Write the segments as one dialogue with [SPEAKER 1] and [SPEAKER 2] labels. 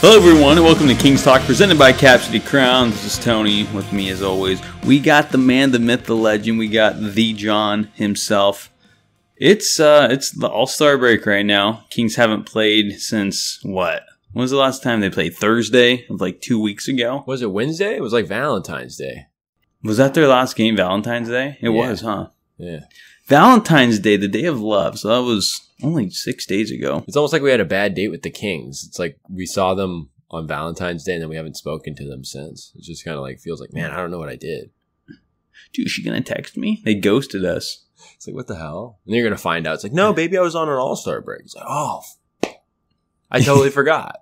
[SPEAKER 1] Hello everyone and welcome to Kings Talk presented by Cap City Crown. This is Tony with me as always. We got the man, the myth, the legend. We got the John himself. It's the All-Star break right now. Kings haven't played since what? When was the last time they played? Thursday of like 2 weeks ago?
[SPEAKER 2] Was it Wednesday? It was like Valentine's Day.
[SPEAKER 1] Was that their last game, Valentine's Day? It was, huh?
[SPEAKER 2] Yeah.
[SPEAKER 1] Valentine's Day, the day of love. So that was only 6 days ago.
[SPEAKER 2] It's almost like we had a bad date with the Kings. It's like we saw them on Valentine's Day and then we haven't spoken to them since. It just kind of like feels like, man, I don't know what I did.
[SPEAKER 1] Dude, is she going to text me? They ghosted us.
[SPEAKER 2] It's like, what the hell? And then you're going to find out. It's like, no, baby, I was on an All-Star break. It's like, oh, I totally forgot.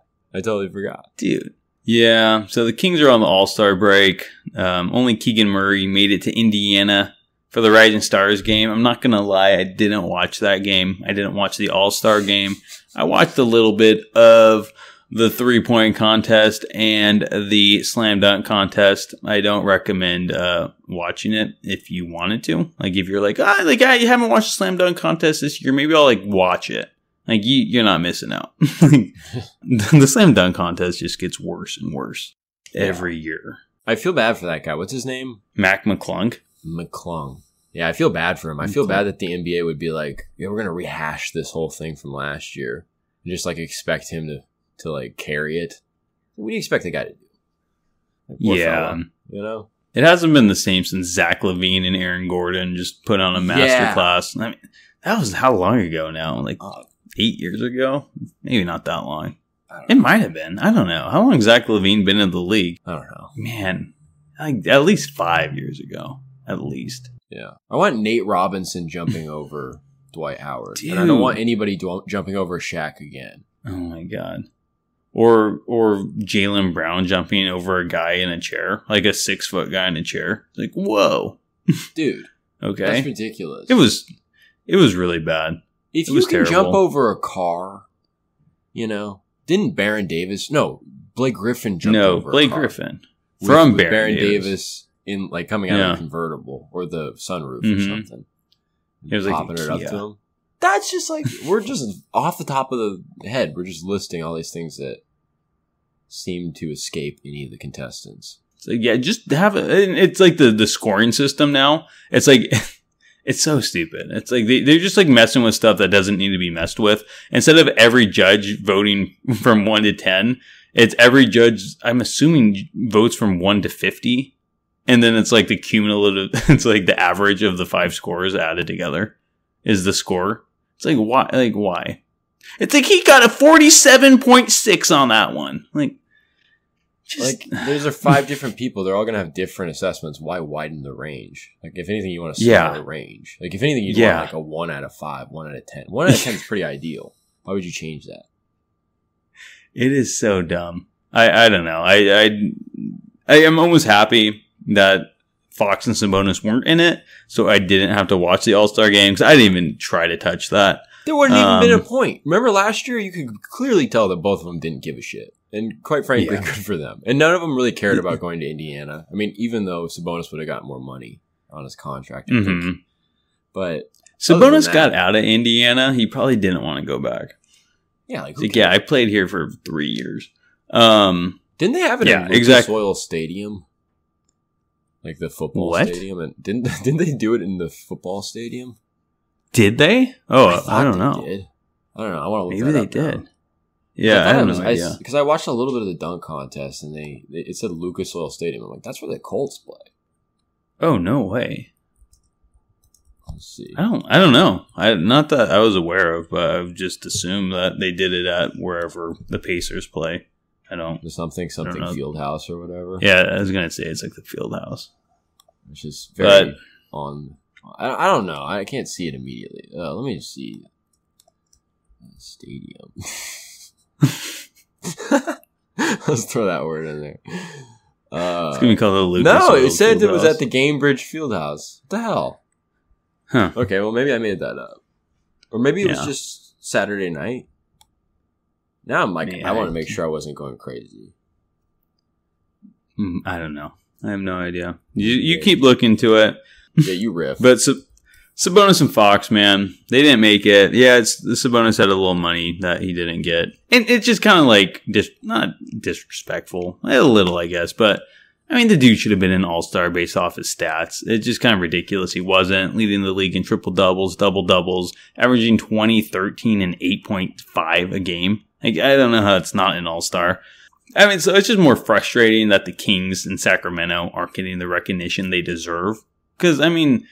[SPEAKER 2] Dude.
[SPEAKER 1] Yeah, so the Kings are on the All-Star break. Only Keegan Murray made it to Indiana for the Rising Stars game. I'm not going to lie, I didn't watch that game. I didn't watch the All-Star game. I watched a little bit of the three-point contest and the slam dunk contest. I don't recommend watching it if you wanted to. Like, if you're like, you haven't watched the slam dunk contest this year, maybe I'll, like, watch it. Like, you're not missing out. The slam dunk contest just gets worse and worse every year.
[SPEAKER 2] I feel bad for that guy. What's his name?
[SPEAKER 1] Mac McClung.
[SPEAKER 2] Yeah, I feel bad for him. I feel bad that the NBA would be like, yeah, we're going to rehash this whole thing from last year. And just, like, expect him to like, carry it. What do you expect the guy to do? Like,
[SPEAKER 1] yeah.
[SPEAKER 2] Fella, you know?
[SPEAKER 1] It hasn't been the same since Zach LaVine and Aaron Gordon just put on a master class. I mean, that was how long ago now? Like 8 years ago? Maybe not that long. It might have been. I don't know. How long has Zach LaVine been in the league?
[SPEAKER 2] I don't know.
[SPEAKER 1] Man, like at least 5 years ago. At least.
[SPEAKER 2] Yeah. I want Nate Robinson jumping over Dwight Howard.
[SPEAKER 1] Dude.
[SPEAKER 2] And I don't want anybody jumping over Shaq again.
[SPEAKER 1] Oh my God. Or Jaylen Brown jumping over a guy in a chair. Like a 6-foot guy in a chair. Like, whoa.
[SPEAKER 2] Dude.
[SPEAKER 1] Okay.
[SPEAKER 2] That's ridiculous.
[SPEAKER 1] It was really bad.
[SPEAKER 2] If you can jump over a car, you know, didn't Blake Griffin jumped over a car.
[SPEAKER 1] No, Blake Griffin. From
[SPEAKER 2] Baron Davis in like coming out of a convertible or the sunroof or something.
[SPEAKER 1] It was
[SPEAKER 2] popping
[SPEAKER 1] like
[SPEAKER 2] it up to him. That's just like, we're just off the top of the head. We're just listing all these things that seem to escape any of the contestants.
[SPEAKER 1] So yeah, just have it's like the scoring system now. It's like, it's so stupid. It's like they're just like messing with stuff that doesn't need to be messed with. Instead of every judge voting from 1 to 10, it's every judge, I'm assuming, votes from 1 to 50. And then it's like the cumulative, it's like the average of the 5 scores added together is the score. It's like, why? Like, why? It's like he got a 47.6 on that one. Like,
[SPEAKER 2] those are 5 different people. They're all going to have different assessments. Why widen the range? Like, if anything, you want to small the range. Like, if anything, you want like a 1 out of 5, 1 out of 10. 1 out of 10 is pretty ideal. Why would you change that?
[SPEAKER 1] It is so dumb. I don't know. I am almost happy that Fox and Sabonis weren't in it, so I didn't have to watch the All-Star game because I didn't even try to touch that.
[SPEAKER 2] There wouldn't even been a point. Remember last year, you could clearly tell that both of them didn't give a shit. And quite frankly, good for them. And none of them really cared about going to Indiana. I mean, even though Sabonis would have gotten more money on his contract, I think. But
[SPEAKER 1] Sabonis got out of Indiana. He probably didn't want to go back.
[SPEAKER 2] Yeah,
[SPEAKER 1] I played here for 3 years.
[SPEAKER 2] Didn't they have it in Lucas Oil Stadium? Like the football stadium? And didn't they do it in the football stadium?
[SPEAKER 1] Did they? Oh, I don't know.
[SPEAKER 2] Did. I don't know. I want to look
[SPEAKER 1] Maybe
[SPEAKER 2] that up.
[SPEAKER 1] Maybe they did.
[SPEAKER 2] Now.
[SPEAKER 1] Yeah, I don't know.
[SPEAKER 2] Because I watched a little bit of the dunk contest, and it said Lucas Oil Stadium. I'm like, that's where the Colts play.
[SPEAKER 1] Oh, no way.
[SPEAKER 2] Let's see.
[SPEAKER 1] I don't know. Not that I was aware of, but I just assumed that they did it at wherever the Pacers play. I don't.
[SPEAKER 2] Something field house or whatever.
[SPEAKER 1] Yeah, I was gonna say it's like the field house.
[SPEAKER 2] It's just very on. I don't know. I can't see it immediately. Let me just see. Stadium. Let's throw that word in there.
[SPEAKER 1] It's gonna be called the Lucas.
[SPEAKER 2] No,
[SPEAKER 1] Oil
[SPEAKER 2] it said
[SPEAKER 1] Field
[SPEAKER 2] it was
[SPEAKER 1] House.
[SPEAKER 2] at the Gamebridge Fieldhouse. What the hell?
[SPEAKER 1] Huh.
[SPEAKER 2] Okay, well maybe I made that up, or maybe it was just Saturday night. Now I'm like, I want to make sure I wasn't going crazy.
[SPEAKER 1] I don't know. I have no idea. You keep looking to it.
[SPEAKER 2] Yeah, you riff.
[SPEAKER 1] But Sabonis and Fox, man, they didn't make it. Yeah, the Sabonis had a little money that he didn't get. And it's just kind of like, not disrespectful. A little, I guess. But, I mean, the dude should have been an all-star based off his stats. It's just kind of ridiculous he wasn't. Leading the league in triple-doubles, double-doubles, averaging 20, 13, and 8.5 a game. Like, I don't know how it's not an all-star. I mean, so it's just more frustrating that the Kings in Sacramento aren't getting the recognition they deserve. Because, I mean,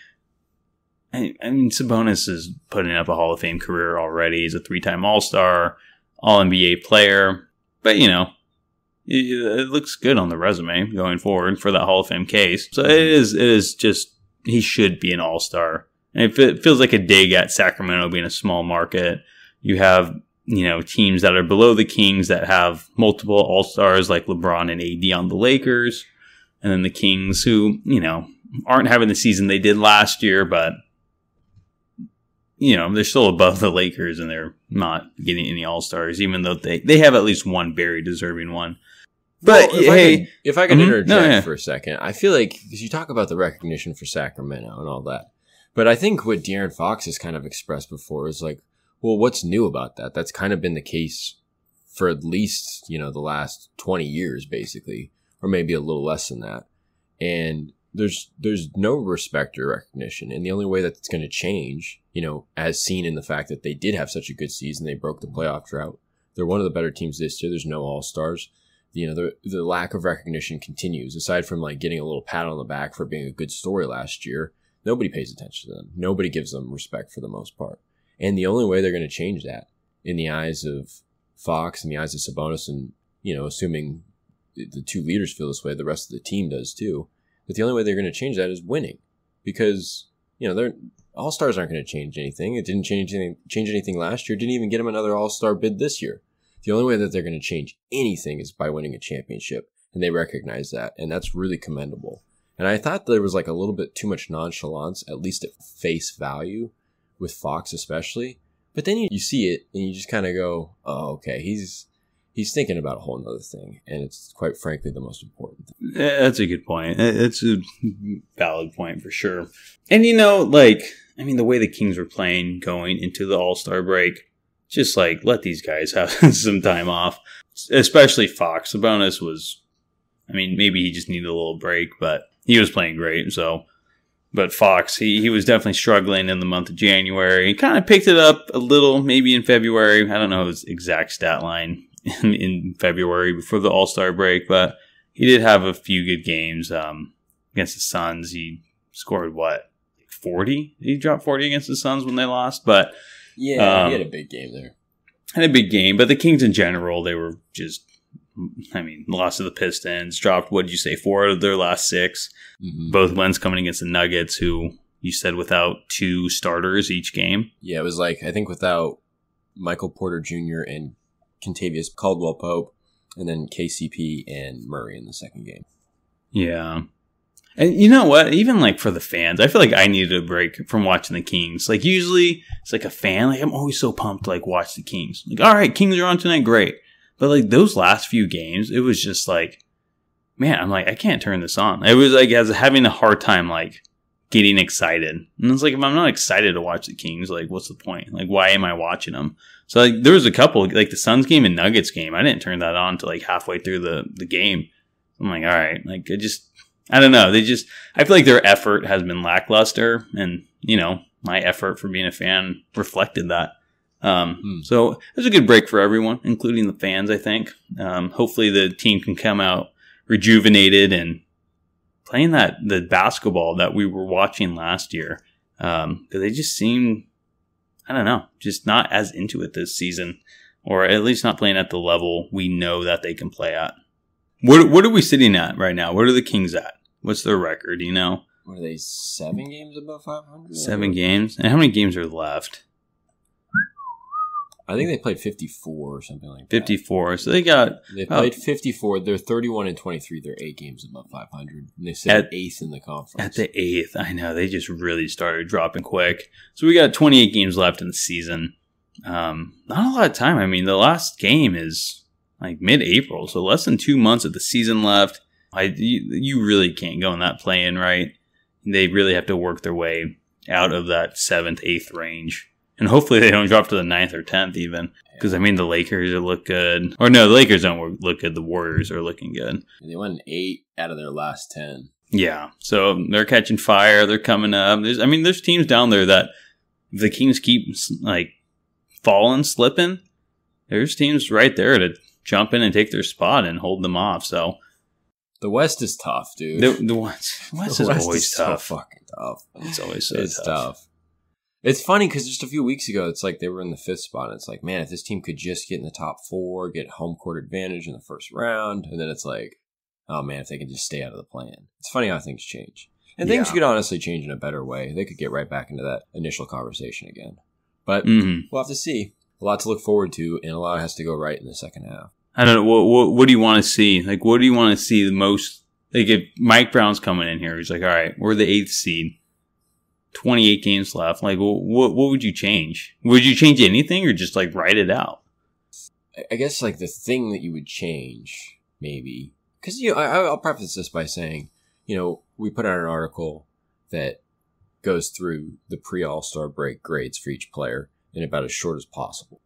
[SPEAKER 1] Sabonis is putting up a Hall of Fame career already. He's a 3-time All-Star, All-NBA player. But, you know, it looks good on the resume going forward for that Hall of Fame case. So it is just, he should be an All-Star. And it feels like a dig at Sacramento being a small market. You have, you know, teams that are below the Kings that have multiple All-Stars like LeBron and AD on the Lakers. And then the Kings who, you know, aren't having the season they did last year, but you know, they're still above the Lakers and they're not getting any All-Stars, even though they have at least one very deserving one. But
[SPEAKER 2] well, if I can interject for a second, I feel like, because you talk about the recognition for Sacramento and all that, but I think what De'Aaron Fox has kind of expressed before is like, well, what's new about that? That's kind of been the case for at least, you know, the last 20 years, basically, or maybe a little less than that. And there's no respect or recognition. And the only way that it's going to change, you know, as seen in the fact that they did have such a good season, they broke the playoff drought. They're one of the better teams this year. There's no all-stars. You know, the lack of recognition continues. Aside from like getting a little pat on the back for being a good story last year, nobody pays attention to them. Nobody gives them respect for the most part. And the only way they're going to change that in the eyes of Fox, in the eyes of Sabonis, and, you know, assuming the two leaders feel this way, the rest of the team does too. But the only way they're going to change that is winning, because, you know, all-stars aren't going to change anything. It didn't change anything last year. It didn't even get them another all-star bid this year. The only way that they're going to change anything is by winning a championship, and they recognize that, and that's really commendable. And I thought there was like a little bit too much nonchalance, at least at face value, with Fox especially. But then you see it, and you just kind of go, oh, okay, he's thinking about a whole nother thing, and it's quite frankly the most important thing.
[SPEAKER 1] That's a good point. It's a valid point for sure. And, you know, like, I mean, the way the Kings were playing going into the All-Star break, just like, let these guys have some time off, especially Fox. Sabonis was, I mean, maybe he just needed a little break, but he was playing great. So, but Fox, he was definitely struggling in the month of January. He kind of picked it up a little, maybe in February. I don't know his exact stat line in February before the All-Star break, but he did have a few good games against the Suns. He scored, 40? He dropped 40 against the Suns when they lost, but
[SPEAKER 2] yeah, he had a big game there.
[SPEAKER 1] Had a big game, but the Kings in general, they were just, I mean, lost to the Pistons, dropped, what did you say, 4 out of their last 6. Mm-hmm. Both wins coming against the Nuggets, who you said without 2 starters each game.
[SPEAKER 2] Yeah, it was like, I think without Michael Porter Jr. and Kentavious Caldwell-Pope, and then KCP and Murray in the second game.
[SPEAKER 1] Yeah. And you know what? Even like for the fans, I feel like I needed a break from watching the Kings. Like usually it's like a fan, like I'm always so pumped to like watch the Kings. Like, all right, Kings are on tonight, great. But like those last few games, it was just like, man, I'm like, I can't turn this on. It was like I was having a hard time like getting excited. And it's like, if I'm not excited to watch the Kings, like what's the point? Like why am I watching them? So like there was a couple, like the Suns game and Nuggets game, I didn't turn that on until like halfway through the game. I'm like, all right, like I don't know. I feel like their effort has been lackluster, and, you know, my effort for being a fan reflected that. So it was a good break for everyone, including the fans, I think. Hopefully the team can come out rejuvenated and playing the basketball that we were watching last year. Because they just seem, I don't know, just not as into it this season, or at least not playing at the level we know that they can play at. What are we sitting at right now? What are the Kings at? What's their record, you know?
[SPEAKER 2] What are they, 7 games above 500?
[SPEAKER 1] 7 games? And how many games are left?
[SPEAKER 2] I think they played 54 or something like that.
[SPEAKER 1] 54. So they
[SPEAKER 2] played 54. They're 31-23. They're 8 games above 500. And they sit 8th in the conference.
[SPEAKER 1] At the 8th. I know. They just really started dropping quick. So we got 28 games left in the season. Not a lot of time. I mean, the last game is like mid-April. So less than 2 months of the season left. You really can't go in that play-in, right? They really have to work their way out of that 7th, 8th range. And hopefully they don't drop to the 9th or 10th even. Because, I mean, the Lakers look good. Or no, the Lakers don't look good. The Warriors are looking good.
[SPEAKER 2] They won 8 out of their last 10.
[SPEAKER 1] Yeah. So they're catching fire. They're coming up. There's teams down there that if the Kings keep, like, falling, slipping, there's teams right there to jump in and take their spot and hold them off. So
[SPEAKER 2] the West is tough, dude.
[SPEAKER 1] The West is always tough.
[SPEAKER 2] So fucking tough.
[SPEAKER 1] It's always so
[SPEAKER 2] it's
[SPEAKER 1] tough.
[SPEAKER 2] tough. It's funny because just a few weeks ago, it's like they were in the 5th spot. And it's like, man, if this team could just get in the top 4, get home court advantage in the first round, and then it's like, oh man, if they can just stay out of the play-in. It's funny how things change. And things could honestly change in a better way. They could get right back into that initial conversation again. But we'll have to see. A lot to look forward to, and a lot has to go right in the second half.
[SPEAKER 1] I don't know. What do you want to see? Like, what do you want to see the most? Like, if Mike Brown's coming in here, he's like, all right, we're the 8th seed. 28 games left. Like, what would you change? Would you change anything or just, like, write it out?
[SPEAKER 2] I guess, like, the thing that you would change, maybe. Because, you know, I'll preface this by saying, you know, we put out an article that goes through the pre-All-Star break grades for each player in about as short as possible.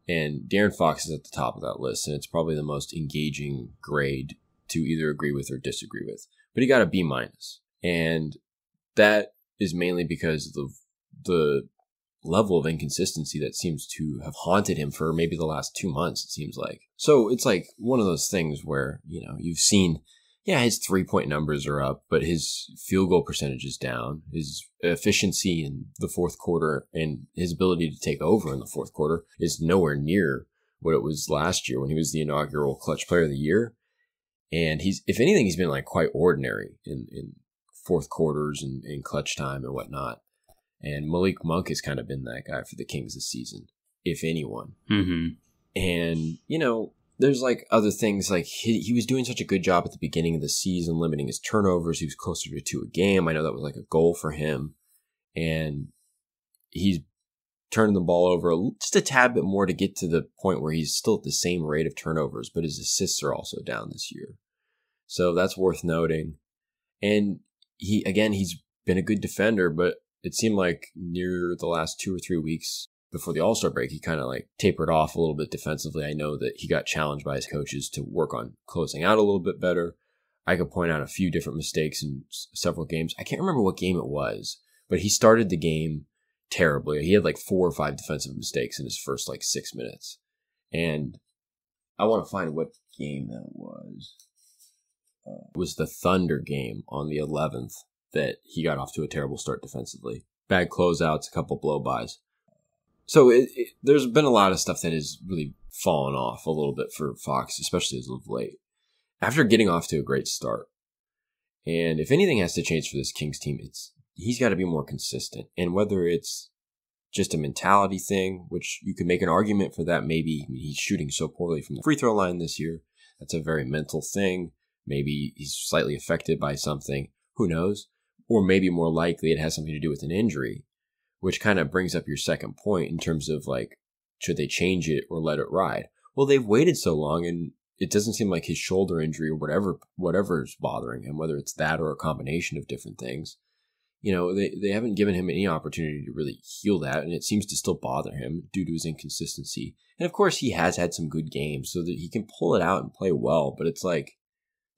[SPEAKER 2] And De'Aaron Fox is at the top of that list, and it's probably the most engaging grade to either agree with or disagree with. But he got a B-. And that is mainly because of the level of inconsistency that seems to have haunted him for maybe the last 2 months, it seems like. So it's like one of those things where, you know, you've seen, yeah, his 3-point numbers are up, but his field goal percentage is down. His efficiency in the fourth quarter and his ability to take over in the fourth quarter is nowhere near what it was last year when he was the inaugural Clutch Player of the Year. And if anything, he's been like quite ordinary in fourth quarters and in clutch time and whatnot. And Malik Monk has kind of been that guy for the Kings this season, if anyone.
[SPEAKER 1] Mm-hmm.
[SPEAKER 2] And, you know, there's like other things, like he was doing such a good job at the beginning of the season, limiting his turnovers. He was closer to 2 a game. I know that was like a goal for him. And he's turning the ball over just a tad bit more to get to the point where he's still at the same rate of turnovers, but his assists are also down this year. So that's worth noting. And he's been a good defender, but it seemed like near the last 2 or 3 weeks before the All-Star break, he kind of like tapered off a little bit defensively. I know that he got challenged by his coaches to work on closing out a little bit better. I could point out a few different mistakes in several games. I can't remember what game it was, but he started the game terribly. He had like 4 or 5 defensive mistakes in his first like 6 minutes. And I want to find what game that was. It was the Thunder game on the 11th that he got off to a terrible start defensively. Bad closeouts, a couple blow-bys. So there's been a lot of stuff that has really fallen off a little bit for Fox, especially as of late. After getting off to a great start. And if anything has to change for this Kings team, he's got to be more consistent. And whether it's just a mentality thing, which you could make an argument for that, maybe. I mean, he's shooting so poorly from the free throw line this year. That's a very mental thing. Maybe he's slightly affected by something. Who knows? Or maybe more likely it has something to do with an injury, which kind of brings up your second point in terms of like, should they change it or let it ride? Well, they've waited so long, and it doesn't seem like his shoulder injury or whatever is bothering him, whether it's that or a combination of different things. You know, they haven't given him any opportunity to really heal that, and it seems to still bother him due to his inconsistency. And of course, he has had some good games so that he can pull it out and play well, but it's like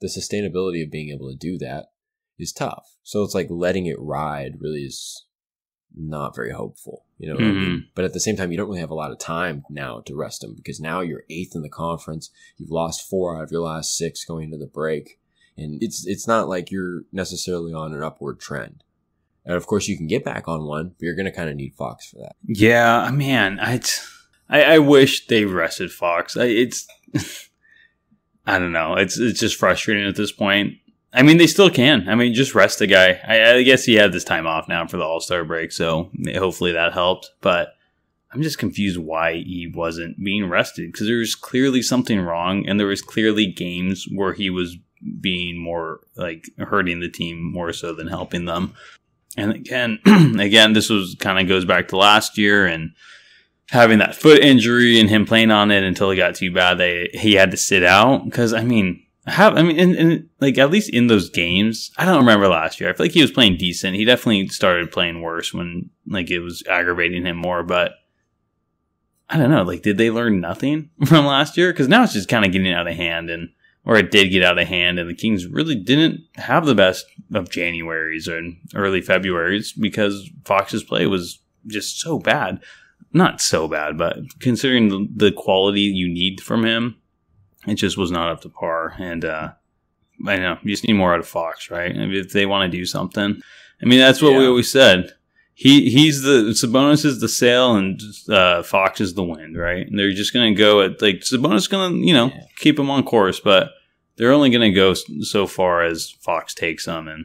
[SPEAKER 2] the sustainability of being able to do that is tough. So it's like letting it ride really is not very hopeful. You know what I mean? But at the same time, you don't really have a lot of time now to rest him because now you're 8th in the conference. You've lost 4 out of your last 6 going into the break. And it's not like you're necessarily on an upward trend. And of course, you can get back on one, but you're going to kind of need Fox for that.
[SPEAKER 1] Yeah, man, I wish they rested Fox. I don't know. It's just frustrating at this point. I mean, they still can. I mean, just rest the guy. I guess he had this time off now for the All-Star break, so hopefully that helped. But I'm just confused why he wasn't being rested, because there was clearly something wrong, and there was clearly games where he was being more like hurting the team more so than helping them. And again, this was kind of goes back to last year and having that foot injury and him playing on it until it got too bad. He had to sit out because, I mean, I mean, and like at least in those games, I don't remember last year. I feel like he was playing decent. He definitely started playing worse when like it was aggravating him more. But I don't know. Like, did they learn nothing from last year? Because now it's just kind of getting out of hand, or it did get out of hand, and the Kings really didn't have the best of Januaries and early Februaries because Fox's play was just so bad. Not so bad, but considering the quality you need from him, it just was not up to par. And I know you just need more out of Fox, right? I mean, if they want to do something, I mean, that's what we always said. He's the Sabonis is the sail and Fox is the wind, right? And they're just going to go at like Sabonis going to keep him on course, but they're only going to go so far as Fox takes them. And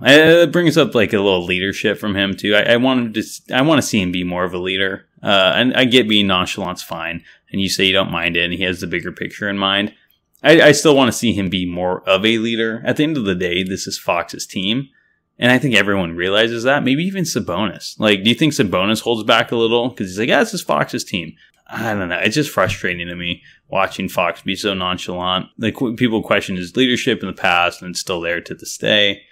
[SPEAKER 1] it brings up like a little leadership from him too. I want to see him be more of a leader. And I get being nonchalant's fine, and you say you don't mind it, and he has the bigger picture in mind. I still want to see him be more of a leader. At the end of the day, this is Fox's team, and I think everyone realizes that. Maybe even Sabonis. Like, do you think Sabonis holds back a little? Because he's like, this is Fox's team. I don't know. It's just frustrating to me watching Fox be so nonchalant. Like, people question his leadership in the past, and it's still there to this day.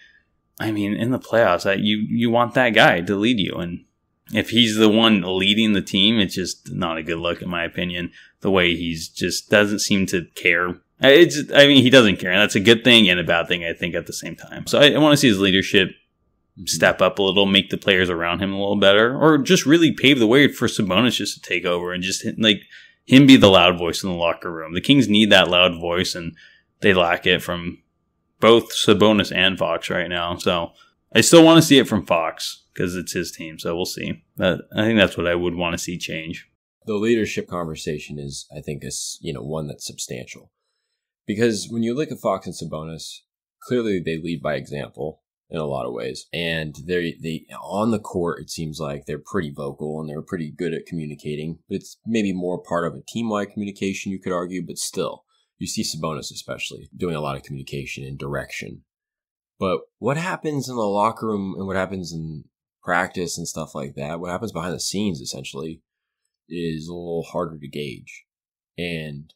[SPEAKER 1] I mean, in the playoffs, you want that guy to lead you, and if he's the one leading the team, it's just not a good look, in my opinion. The way he's just doesn't seem to care. He doesn't care, and that's a good thing and a bad thing, I think, at the same time. So I want to see his leadership step up a little, make the players around him a little better, or just really pave the way for Sabonis just to take over and just like him be the loud voice in the locker room. The Kings need that loud voice, and they lack it from both Sabonis and Fox right now. So I still want to see it from Fox because it's his team. So we'll see. I think that's what I would want to see change.
[SPEAKER 2] The leadership conversation is, I think, one that's substantial. Because when you look at Fox and Sabonis, clearly they lead by example in a lot of ways. And they on the court, it seems like they're pretty vocal and they're pretty good at communicating. But it's maybe more part of a team-wide communication, you could argue. But still, you see Sabonis especially doing a lot of communication and direction. But what happens in the locker room and what happens in practice and stuff like that, what happens behind the scenes essentially is a little harder to gauge. And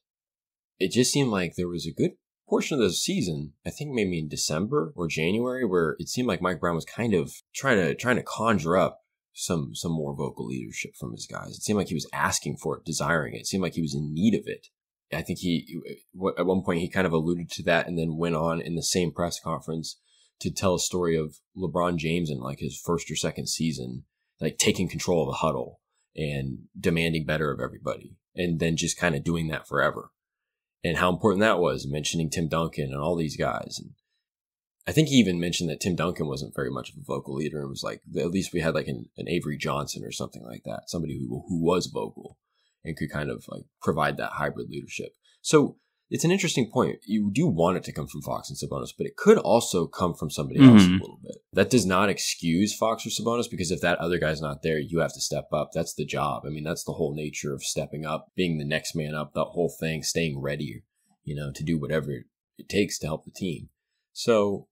[SPEAKER 2] it just seemed like there was a good portion of the season, I think maybe in December or January, where it seemed like Mike Brown was kind of trying to conjure up some more vocal leadership from his guys. It seemed like he was asking for it, desiring it. It seemed like he was in need of it. I think at one point he kind of alluded to that and then went on in the same press conference to tell a story of LeBron James in like his first or second season, like taking control of the huddle and demanding better of everybody, and then just kind of doing that forever. And how important that was, mentioning Tim Duncan and all these guys. And I think he even mentioned that Tim Duncan wasn't very much of a vocal leader and was like, at least we had like an Avery Johnson or something like that, somebody who was vocal and could kind of like provide that hybrid leadership. So it's an interesting point. You do want it to come from Fox and Sabonis, but it could also come from somebody else a little bit. That does not excuse Fox or Sabonis, because if that other guy's not there, you have to step up. That's the job. I mean, that's the whole nature of stepping up, being the next man up, that whole thing, staying ready, to do whatever it takes to help the team. So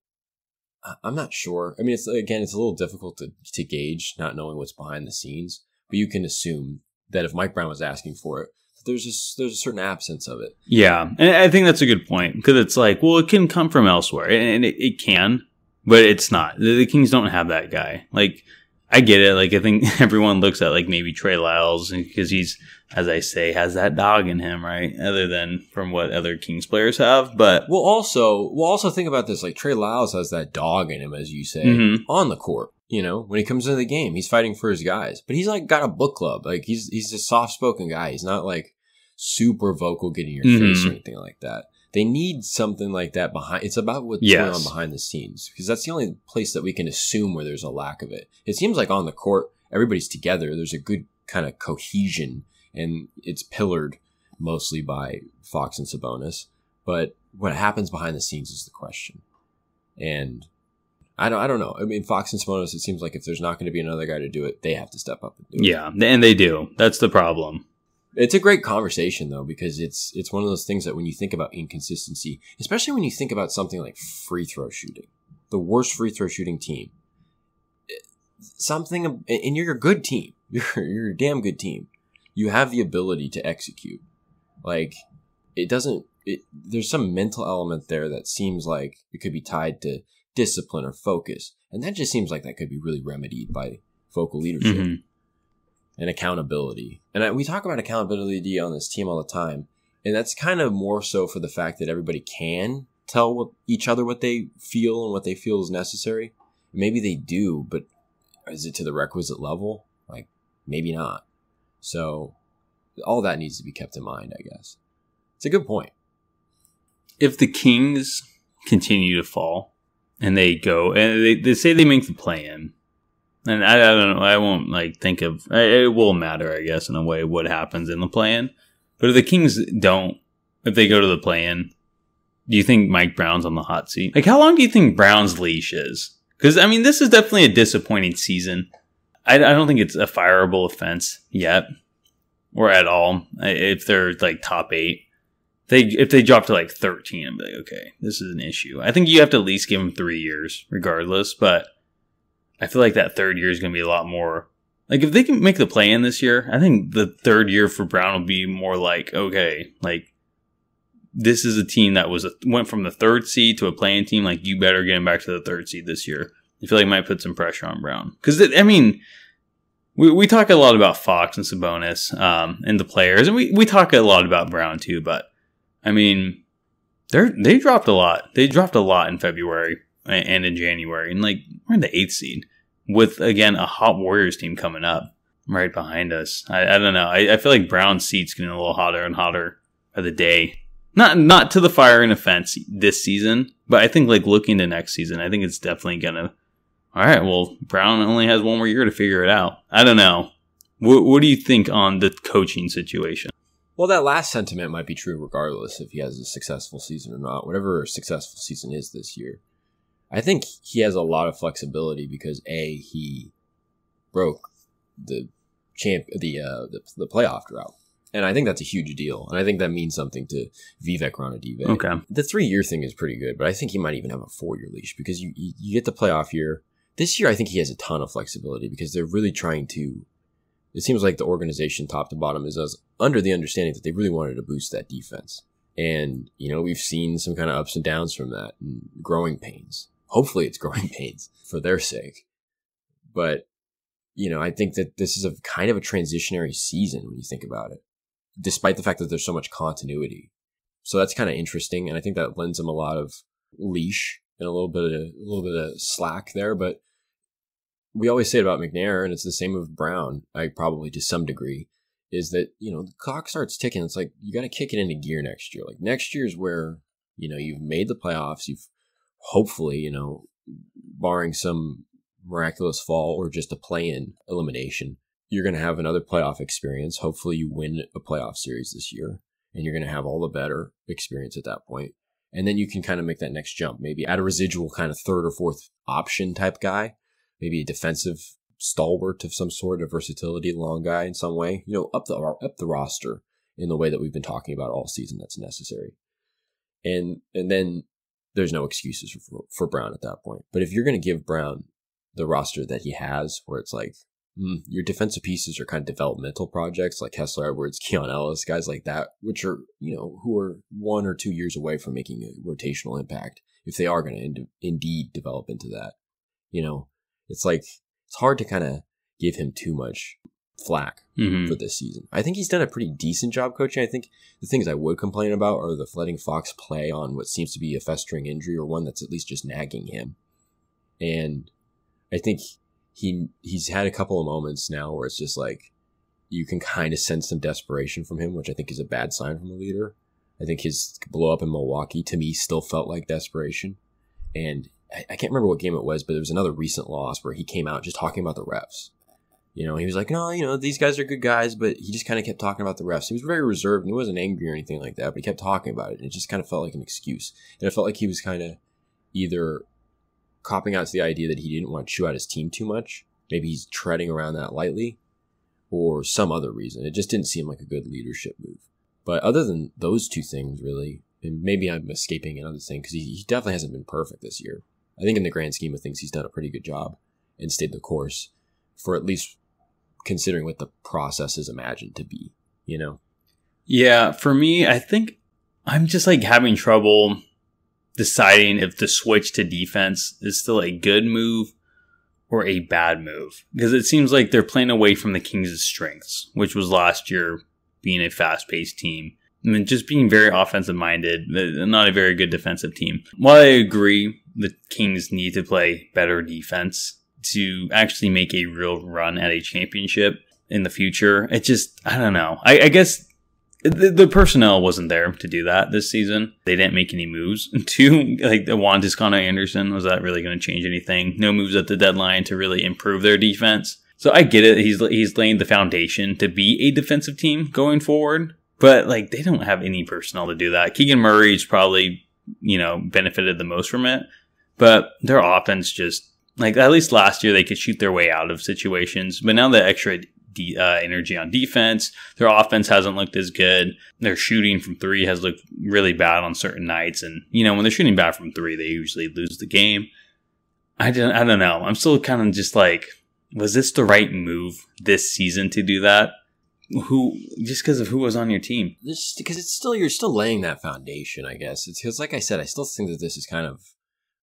[SPEAKER 2] I'm not sure. I mean, it's a little difficult to gauge, not knowing what's behind the scenes, but you can assume that if Mike Brown was asking for it, there's a certain absence of it. Yeah,
[SPEAKER 1] and I think that's a good point, because it's like, well, it can come from elsewhere, and it can, but it's not. The Kings don't have that guy. Like, I get it. Like, I think everyone looks at like maybe Trey Lyles because he's, as I say, has that dog in him, right? Other than from what other Kings players have, but
[SPEAKER 2] we'll also think about this. Like, Trey Lyles has that dog in him, as you say, on the court. When he comes into the game, he's fighting for his guys, but he's like got a book club. Like, he's a soft-spoken guy. He's not like super vocal, getting your face or anything like that. They need something like that behind. It's about what's going on behind the scenes, because that's the only place that we can assume where there's a lack of it. It seems like on the court, everybody's together. There's a good kind of cohesion, and it's pillared mostly by Fox and Sabonis. But what happens behind the scenes is the question. And I don't know. I mean, Fox and Sabonis, it seems like if there's not going to be another guy to do it, they have to step up and do it.
[SPEAKER 1] Yeah, and they do. That's the problem.
[SPEAKER 2] It's a great conversation, though, because it's one of those things that when you think about inconsistency, especially when you think about something like free throw shooting, the worst free throw shooting team, and you're a good team. You're a damn good team. You have the ability to execute. Like, it doesn't there's some mental element there that seems like it could be tied to discipline or focus. And that just seems like that could be really remedied by vocal leadership and accountability. And we talk about accountability on this team all the time. And that's kind of more so for the fact that everybody can tell each other what they feel and what they feel is necessary. Maybe they do, but is it to the requisite level? Like, maybe not. So all that needs to be kept in mind, I guess. It's a good point.
[SPEAKER 1] If the Kings continue to fall and they go, and they say they make the play-in, and I don't know, I won't think of, it will matter, I guess, in a way, what happens in the play-in. But if the Kings don't, if they go to the play-in, do you think Mike Brown's on the hot seat? How long do you think Brown's leash is? Because, this is definitely a disappointing season. I don't think it's a fireable offense yet, or at all, if they're, top 8. If they drop to 13, I'd be like, okay, this is an issue. I think you have to at least give them 3 years, regardless. But I feel like that third year is going to be a lot more. If they can make the play-in this year, I think the third year for Brown will be more okay, this is a team that went from the third seed to a play-in team. You better get him back to the third seed this year. I feel like it might put some pressure on Brown. Because, we talk a lot about Fox and Sabonis and the players, and we talk a lot about Brown too, but they dropped a lot. They dropped a lot in February and in January, and we're in the 8th seed with, again, a hot Warriors team coming up right behind us. I don't know. I feel like Brown's seat's getting a little hotter and hotter by the day. Not to the fire and offense this season, but I think looking to next season, I think it's definitely gonna. All right, well, Brown only has one more year to figure it out. I don't know. What do you think on the coaching situation?
[SPEAKER 2] Well, that last sentiment might be true regardless if he has a successful season or not. Whatever a successful season is this year, I think he has a lot of flexibility because he broke the playoff drought, and I think that's a huge deal. And I think that means something to Vivek Ranadive.
[SPEAKER 1] Okay,
[SPEAKER 2] the 3-year thing is pretty good, but I think he might even have a 4-year leash because you get the playoff year. This year, I think he has a ton of flexibility because they're really trying to. It seems like the organization, top to bottom, is under the understanding that they really wanted to boost that defense. And, we've seen some kind of ups and downs from that and growing pains. Hopefully it's growing pains for their sake. But, I think that this is a kind of a transitionary season when you think about it, despite the fact that there's so much continuity. So that's kind of interesting. And I think that lends him a lot of leash and a little bit of slack there. But we always say it about McNair, and it's the same with Brown, probably to some degree, is that, the clock starts ticking. It's you got to kick it into gear next year. Next year is where, you've made the playoffs. You've hopefully, barring some miraculous fall or just a play-in elimination, you're going to have another playoff experience. Hopefully you win a playoff series this year, and you're going to have all the better experience at that point. And then you can kind of make that next jump, maybe add a residual kind of third or fourth option type guy. Maybe a defensive stalwart of some sort, a versatility long guy in some way, up the roster in the way that we've been talking about all season that's necessary. And then there's no excuses for Brown at that point. But if you're going to give Brown the roster that he has, where it's your defensive pieces are kind of developmental projects like Kessler Edwards, Keon Ellis, guys like that, which are, who are 1 or 2 years away from making a rotational impact if they are going to indeed develop into that, It's it's hard to kind of give him too much flack for this season. I think he's done a pretty decent job coaching. I think the things I would complain about are the letting Fox play on what seems to be a festering injury or one that's at least just nagging him. And I think he's had a couple of moments now where it's just you can kind of sense some desperation from him, which I think is a bad sign from a leader. I think his blow up in Milwaukee to me still felt like desperation. And I can't remember what game it was, but there was another recent loss where he came out just talking about the refs. He was no, these guys are good guys, but he just kind of kept talking about the refs. He was very reserved and he wasn't angry or anything like that, but he kept talking about it. And it just kind of felt like an excuse. And it felt like he was kind of either copping out to the idea that he didn't want to chew out his team too much. Maybe he's treading around that lightly or some other reason. It just didn't seem like a good leadership move. But other than those two things, really, and maybe I'm escaping another thing because he definitely hasn't been perfect this year. I think in the grand scheme of things, he's done a pretty good job and stayed the course for at least considering what the process is imagined to be,
[SPEAKER 1] Yeah, for me, I think I'm just like having trouble deciding if the switch to defense is still a good move or a bad move. Because it seems like they're playing away from the Kings' strengths, which was last year being a fast-paced team. I mean, just being very offensive-minded, not a very good defensive team. While I agree the Kings need to play better defense to actually make a real run at a championship in the future, it just, I don't know. I guess the personnel wasn't there to do that this season. They didn't make any moves. Two, like the Juan Toscano Anderson, was that really going to change anything? No moves at the deadline to really improve their defense. So I get it. He's laying the foundation to be a defensive team going forward. But like they don't have any personnel to do that. Keegan Murray's probably, benefited the most from it. But their offense just, like at least last year they could shoot their way out of situations. But now the extra energy on defense. Their offense hasn't looked as good. Their shooting from three has looked really bad on certain nights. And, when they're shooting bad from three, they usually lose the game. I don't know. I'm still kind of just like, was this the right move this season to do that? Just because of who was on your team?
[SPEAKER 2] Just because you're still laying that foundation, I guess. It's because, like I said, I still think that this is kind of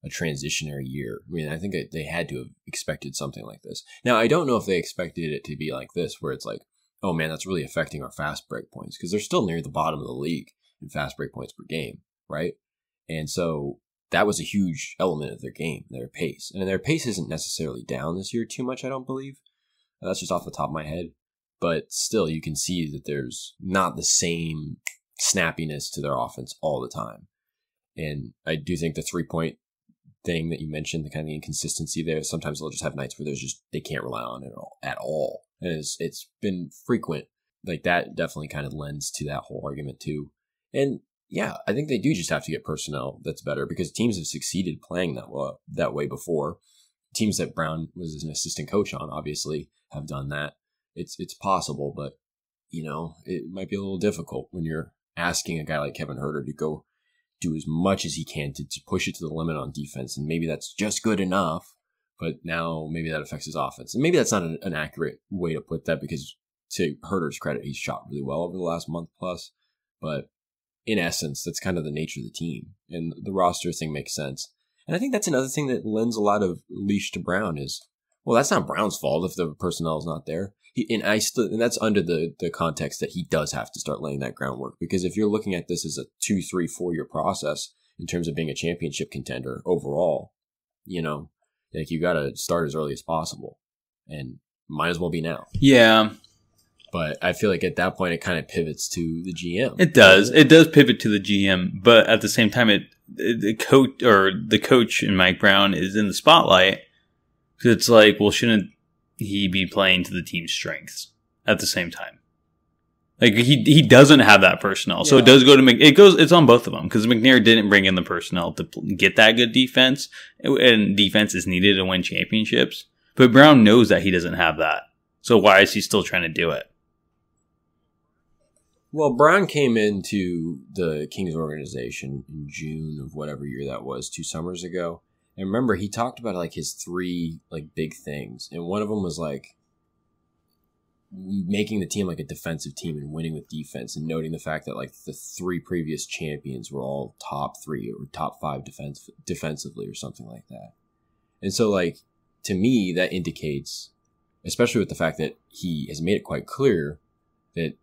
[SPEAKER 2] a transitionary year. I mean, I think they had to have expected something like this. Now, I don't know if they expected it to be like this, where it's like, oh man, that's really affecting our fast break points, because they're still near the bottom of the league in fast break points per game, right? And so that was a huge element of their game, their pace. And their pace isn't necessarily down this year too much, I don't believe. That's just off the top of my head. But still, you can see that there's not the same snappiness to their offense all the time. And I do think the 3-point thing that you mentioned, the kind of inconsistency there. Sometimes they'll just have nights where they can't rely on it at all. And it's been frequent. Like that definitely kind of lends to that whole argument too. And yeah, I think they do just have to get personnel that's better, because teams have succeeded playing that way before. Teams that Brown was an assistant coach on obviously have done that. It's possible, but it might be a little difficult when you're asking a guy like Kevin Huerter to go do as much as he can to push it to the limit on defense. And maybe that's just good enough, but now maybe that affects his offense. And maybe that's not an accurate way to put that, because to Herter's credit, he's shot really well over the last month plus. But in essence, that's kind of the nature of the team. And the roster thing makes sense. And I think that's another thing that lends a lot of leash to Brown is, well, that's not Brown's fault if the personnel is not there. And that's under the context that he does have to start laying that groundwork. Because if you're looking at this as a 2, 3, 4 year process in terms of being a championship contender overall, like you got to start as early as possible, and might as well be now.
[SPEAKER 1] Yeah.
[SPEAKER 2] But I feel like at that point it kind of pivots to the GM.
[SPEAKER 1] It does. It does pivot to the GM, but at the same time, the coach in Mike Brown is in the spotlight. Because it's like, well, shouldn't he be playing to the team's strengths at the same time? Like he doesn't have that personnel, so it does go to it's on both of them, because McNair didn't bring in the personnel to get that good defense, and defense is needed to win championships. But Brown knows that he doesn't have that, so why is he still trying to do it?
[SPEAKER 2] Well, Brown came into the Kings organization in June of whatever year that was, 2 summers ago. And remember, he talked about like his 3 like big things, and one of them was like making the team like a defensive team and winning with defense, and noting the fact that like the 3 previous champions were all top 3 or top 5 defensively or something like that. And so like to me that indicates, especially with the fact that he has made it quite clear that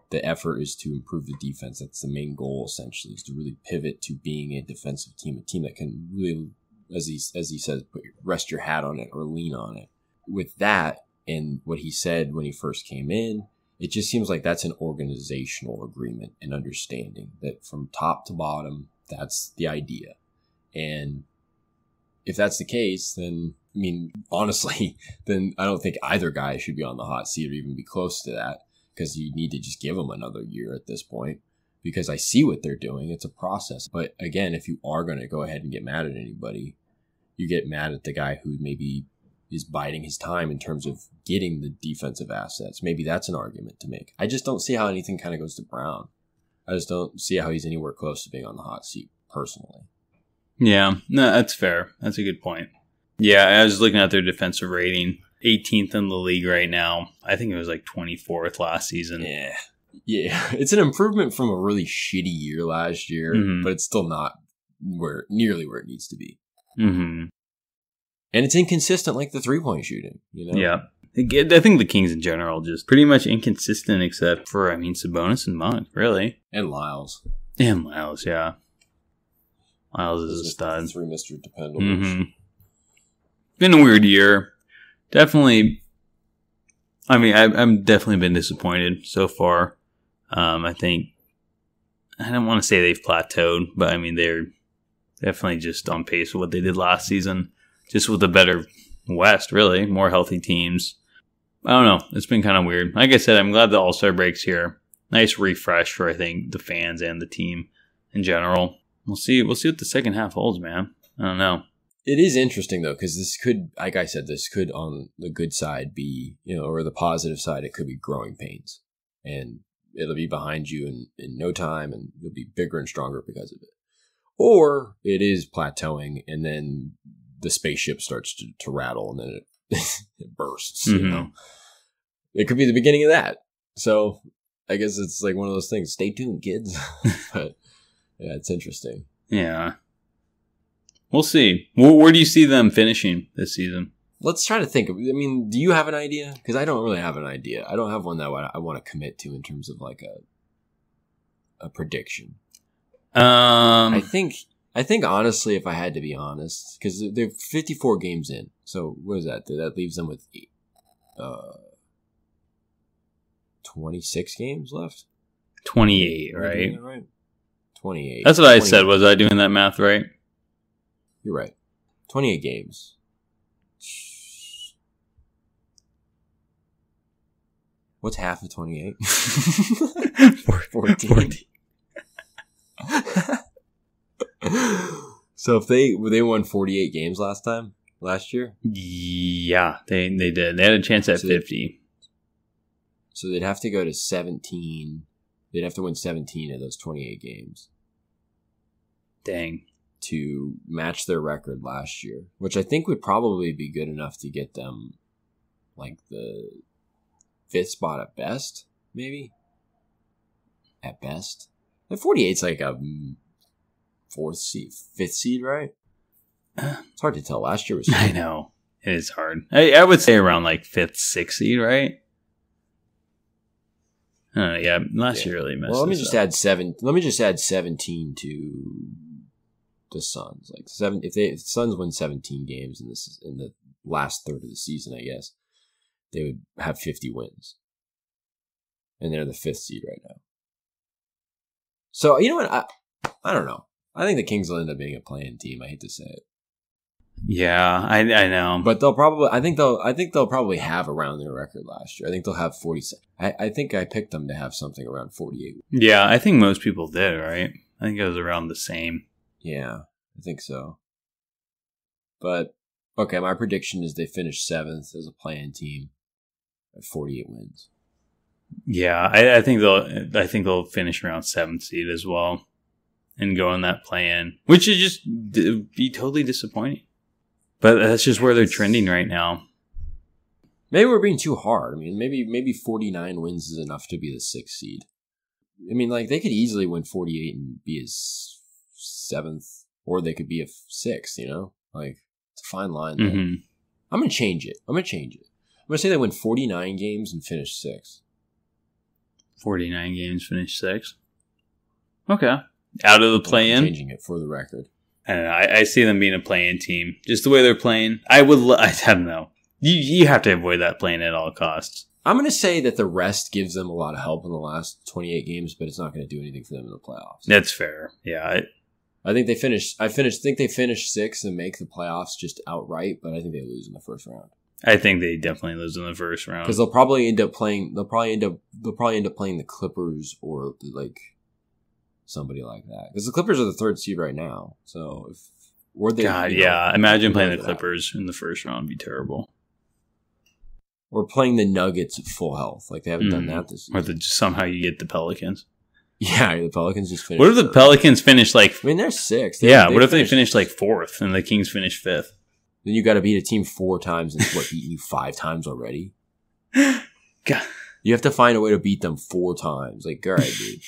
[SPEAKER 2] the effort is to improve the defense. That's the main goal essentially, is to really pivot to being a defensive team, a team that can really, as he says, rest your hat on it or lean on it. With that, and what he said when he first came in, it just seems like that's an organizational agreement and understanding that from top to bottom, that's the idea. And if that's the case, then, I mean, honestly, then I don't think either guy should be on the hot seat or even be close to that, because you need to just give them another year at this point. Because I see what they're doing. It's a process. But again, if you are going to go ahead and get mad at anybody, you get mad at the guy who maybe is biding his time in terms of getting the defensive assets. Maybe that's an argument to make. I just don't see how anything kind of goes to Brown. I just don't see how he's anywhere close to being on the hot seat, personally.
[SPEAKER 1] Yeah, no, that's fair. That's a good point. Yeah, I was looking at their defensive rating. 18th in the league right now. I think it was like 24th last season.
[SPEAKER 2] Yeah. Yeah, it's an improvement from a really shitty year last year, but it's still not nearly where it needs to be.
[SPEAKER 1] Mm-hmm.
[SPEAKER 2] And it's inconsistent like the 3-point shooting, you know?
[SPEAKER 1] Yeah. I think the Kings in general just pretty much inconsistent except for, Sabonis and Monk, really.
[SPEAKER 2] And Lyles.
[SPEAKER 1] And Lyles, yeah. Lyles is a stud.
[SPEAKER 2] 3 Mr. Dependable.
[SPEAKER 1] Mm-hmm. Been a weird year. Definitely. I'm definitely been disappointed so far. I think I don't want to say they've plateaued, but they're definitely just on pace with what they did last season, just with a better West, really, more healthy teams. I don't know. It's been kind of weird. Like I said, I'm glad the All-Star break's here. Nice refresh for, I think, the fans and the team in general. We'll see what the second half holds, man. I don't know.
[SPEAKER 2] It is interesting, though, because this could, like I said, on the good side be, or the positive side, it could be growing pains. And it'll be behind you in no time, and you'll be bigger and stronger because of it. Or it is plateauing, and then the spaceship starts to rattle, and then it bursts, It could be the beginning of that. So I guess it's like one of those things. Stay tuned, kids. But yeah, it's interesting.
[SPEAKER 1] Yeah. We'll see. Where do you see them finishing this season?
[SPEAKER 2] Let's try to think. Do you have an idea? Because I don't really have an idea. I don't have one that I want to commit to in terms of like a prediction. I think honestly, if I had to be honest, because they're 54 games in. So what is that? That leaves them with 26 games left?
[SPEAKER 1] 28, right?
[SPEAKER 2] 28.
[SPEAKER 1] That's what I said. Was I doing that math right?
[SPEAKER 2] You're right. 28 games. What's half of 28? 14. So if they won 48 games last year?
[SPEAKER 1] Yeah, they did. They had a chance at 50.
[SPEAKER 2] So they'd have to go to 17. They'd have to win 17 of those 28 games.
[SPEAKER 1] Dang.
[SPEAKER 2] To match their record last year, which I think would probably be good enough to get them like the 5th spot at best, maybe. At best. And 48's like a 4th seed, 5th seed, right? It's hard to tell. Last year was
[SPEAKER 1] I know. It is hard. I would say around like 5th, 6th seed, right? Yeah, last year really messed.
[SPEAKER 2] Well, let me just add 17 to the Suns. Like if the Suns win 17 games in the last third of the season, I guess they would have 50 wins, and they're the 5th seed right now. So you know what? I don't know. I think the Kings will end up being a play-in team. I hate to say it.
[SPEAKER 1] Yeah, I know.
[SPEAKER 2] But I think they'll probably have around their record last year. I think they'll have 47. I think I picked them to have something around 48.
[SPEAKER 1] Yeah, I think most people did, right? I think it was around the same.
[SPEAKER 2] Yeah, I think so. But okay, my prediction is they finish 7th as a play-in team at 48 wins.
[SPEAKER 1] Yeah, I think they'll finish around 7th seed as well, and go in that play-in, which is just be totally disappointing. But that's just where they're trending right now.
[SPEAKER 2] Maybe we're being too hard. Maybe 49 wins is enough to be the 6th seed. Like they could easily win 48 and be a 7th, or they could be a 6th. Like it's a fine line there. Mm-hmm. I'm gonna change it. I'm gonna say they win 49 games and finish 6th.
[SPEAKER 1] 49 games, finish 6th. Okay, out of the play-in.
[SPEAKER 2] Changing it for the record.
[SPEAKER 1] I don't know. I see them being a play-in team. Just the way they're playing. I don't know. You have to avoid that playing at all costs.
[SPEAKER 2] I'm going to say that the rest gives them a lot of help in the last 28 games, but it's not going to do anything for them in the playoffs.
[SPEAKER 1] That's fair. Yeah.
[SPEAKER 2] I think they finish 6th and make the playoffs just outright, but I think they lose in the first round.
[SPEAKER 1] I think they definitely lose in the first round.
[SPEAKER 2] Because they'll probably end up playing the Clippers or like somebody like that. Because the Clippers are the 3rd seed right now. So
[SPEAKER 1] imagine playing the Clippers in the first round would be terrible.
[SPEAKER 2] Or playing the Nuggets at full health. Like they haven't done that this year.
[SPEAKER 1] Or somehow you get the Pelicans.
[SPEAKER 2] Yeah, the Pelicans just finished.
[SPEAKER 1] What if the Pelicans finish like...
[SPEAKER 2] they're 6th.
[SPEAKER 1] What if they finish like 4th and the Kings finish 5th?
[SPEAKER 2] Then you got to beat a team 4 times and beaten you 5 times already?
[SPEAKER 1] God.
[SPEAKER 2] You have to find a way to beat them 4 times. Like, all right, dude.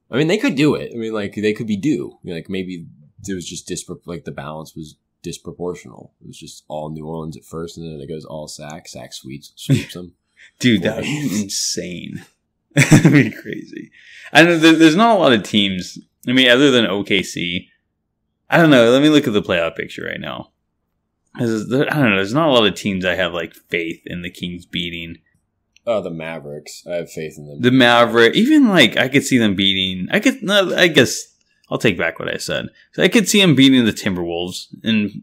[SPEAKER 2] I mean, they could do it. I mean, like, they could be due. Like, maybe it was just the balance was disproportional. It was just all New Orleans at first, and then it goes all Sac sweeps them.
[SPEAKER 1] Dude, that would be insane. That would be crazy. I don't know. There's not a lot of teams. I mean, other than OKC. I don't know. Let me look at the playoff picture right now. I don't know. There's not a lot of teams I have like faith in the Kings beating.
[SPEAKER 2] Oh, the Mavericks. I have faith in them.
[SPEAKER 1] The Maverick. Even like I could see them beating. I guess I'll take back what I said. So I could see them beating the Timberwolves in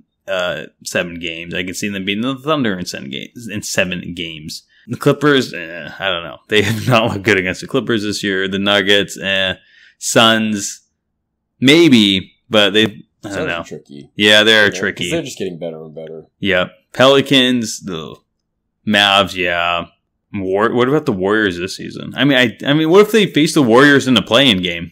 [SPEAKER 1] 7 games. I could see them beating the Thunder in 7 games. The Clippers. I don't know. They have not looked good against the Clippers this year. The Nuggets. Suns. Maybe, but they. I don't know.
[SPEAKER 2] Tricky.
[SPEAKER 1] Yeah, they're tricky.
[SPEAKER 2] They're just getting better and better.
[SPEAKER 1] Yep. Pelicans, the Mavs, yeah. What about the Warriors this season? I mean, what if they face the Warriors in the play-in game?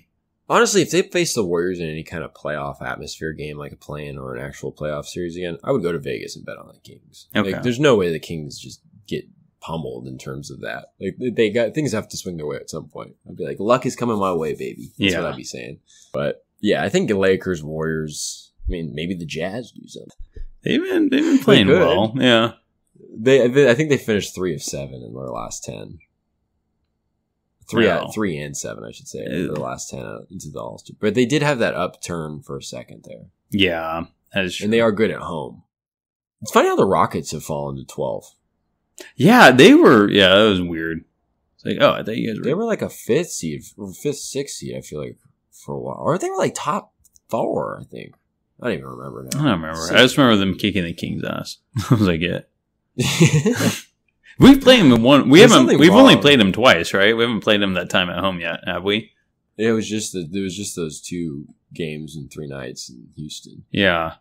[SPEAKER 2] Honestly, if they face the Warriors in any kind of playoff atmosphere game, like a play-in or an actual playoff series again, I would go to Vegas and bet on the Kings.
[SPEAKER 1] Okay.
[SPEAKER 2] Like, there's no way the Kings just get pummeled in terms of that. Like, things have to swing their way at some point. I'd be like, luck is coming my way, baby. That's what I'd be saying. But yeah, I think the Lakers, Warriors. I mean, maybe the Jazz do something.
[SPEAKER 1] They've been playing well. Yeah,
[SPEAKER 2] I think they finished 3 of 7 in their last 10. 3 and 7, I should say, in their last 10 into the All-Star. But they did have that upturn for a second there.
[SPEAKER 1] Yeah, that is true.
[SPEAKER 2] And they are good at home. It's funny how the Rockets have fallen to 12.
[SPEAKER 1] Yeah, they were. Yeah, that was weird. It's like, oh, I thought you guys were.
[SPEAKER 2] They were like a 5th seed or 5th, 6th seed. I feel like for a while, or they were like top 4. I think. I don't even remember now.
[SPEAKER 1] I don't remember. I just remember them kicking the Kings' ass. I was like, yeah. We've played them in one. We've only played them twice, right? We haven't played them that time at home yet, have we?
[SPEAKER 2] It was just those 2 games and 3 nights in Houston.
[SPEAKER 1] Yeah,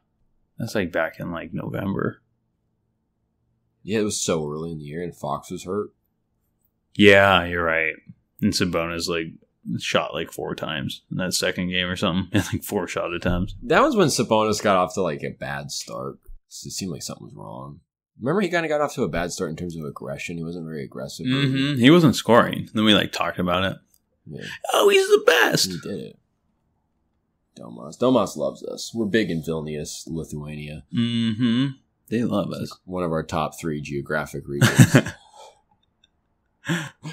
[SPEAKER 1] that's like back in like November.
[SPEAKER 2] Yeah, it was so early in the year, and Fox was hurt.
[SPEAKER 1] Yeah, you're right. And Sabonis like shot like 4 times in that second game or something, and like 4 shot attempts.
[SPEAKER 2] That was when Sabonis got off to like a bad start. It seemed like something was wrong. Remember, he kind of got off to a bad start in terms of aggression. He wasn't very aggressive.
[SPEAKER 1] Mm-hmm. He wasn't scoring. Then we like talked about it. Yeah. Oh, he's the best.
[SPEAKER 2] He did it. Domas loves us. We're big in Vilnius, Lithuania.
[SPEAKER 1] Mm-hmm. They love us.
[SPEAKER 2] Like one of our top 3 geographic regions.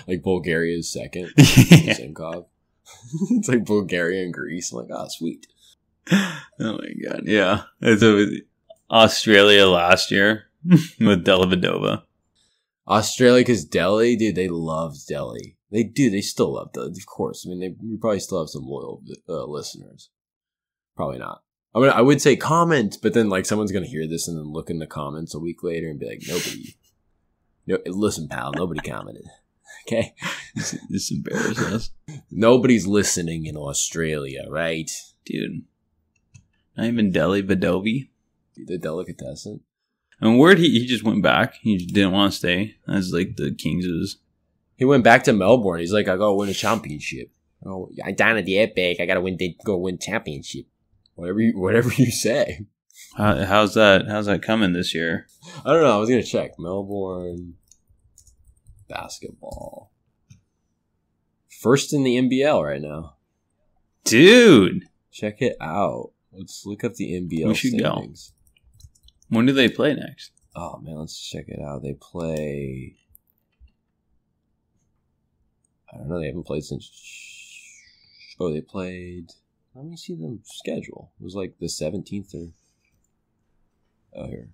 [SPEAKER 2] Like Bulgaria is second. Yeah. It's like Bulgaria and Greece. I'm like, oh, sweet.
[SPEAKER 1] Oh my god, yeah. So Australia last year with Dellavedova.
[SPEAKER 2] Australia, because Delhi, dude, they love Delhi. They do. They still love Delhi, of course. I mean, we probably still have some loyal listeners. Probably not. I mean, I would say comment, but then like someone's gonna hear this and then look in the comments a week later and be like, nobody. No, listen, pal, nobody commented. Okay,
[SPEAKER 1] this embarrasses us.
[SPEAKER 2] Nobody's listening in Australia, right,
[SPEAKER 1] dude? Not even Dellavedova.
[SPEAKER 2] The delicatessen.
[SPEAKER 1] And where'd he just went back? He didn't want to stay as like the Kings'.
[SPEAKER 2] He went back to Melbourne. He's like, I gotta win a championship. Oh, I down at the Epic. I gotta go win championship. Whatever you say.
[SPEAKER 1] How's that coming this year?
[SPEAKER 2] I don't know. I was gonna check Melbourne basketball. First in the NBL right now,
[SPEAKER 1] dude.
[SPEAKER 2] Check it out. Let's look up the NBL.
[SPEAKER 1] We should standings. Go. When do they play next?
[SPEAKER 2] Oh man, let's check it out. They play. I don't know. They haven't played since. Oh, they played. Let me see them schedule. It was like the 17th or. Oh, here.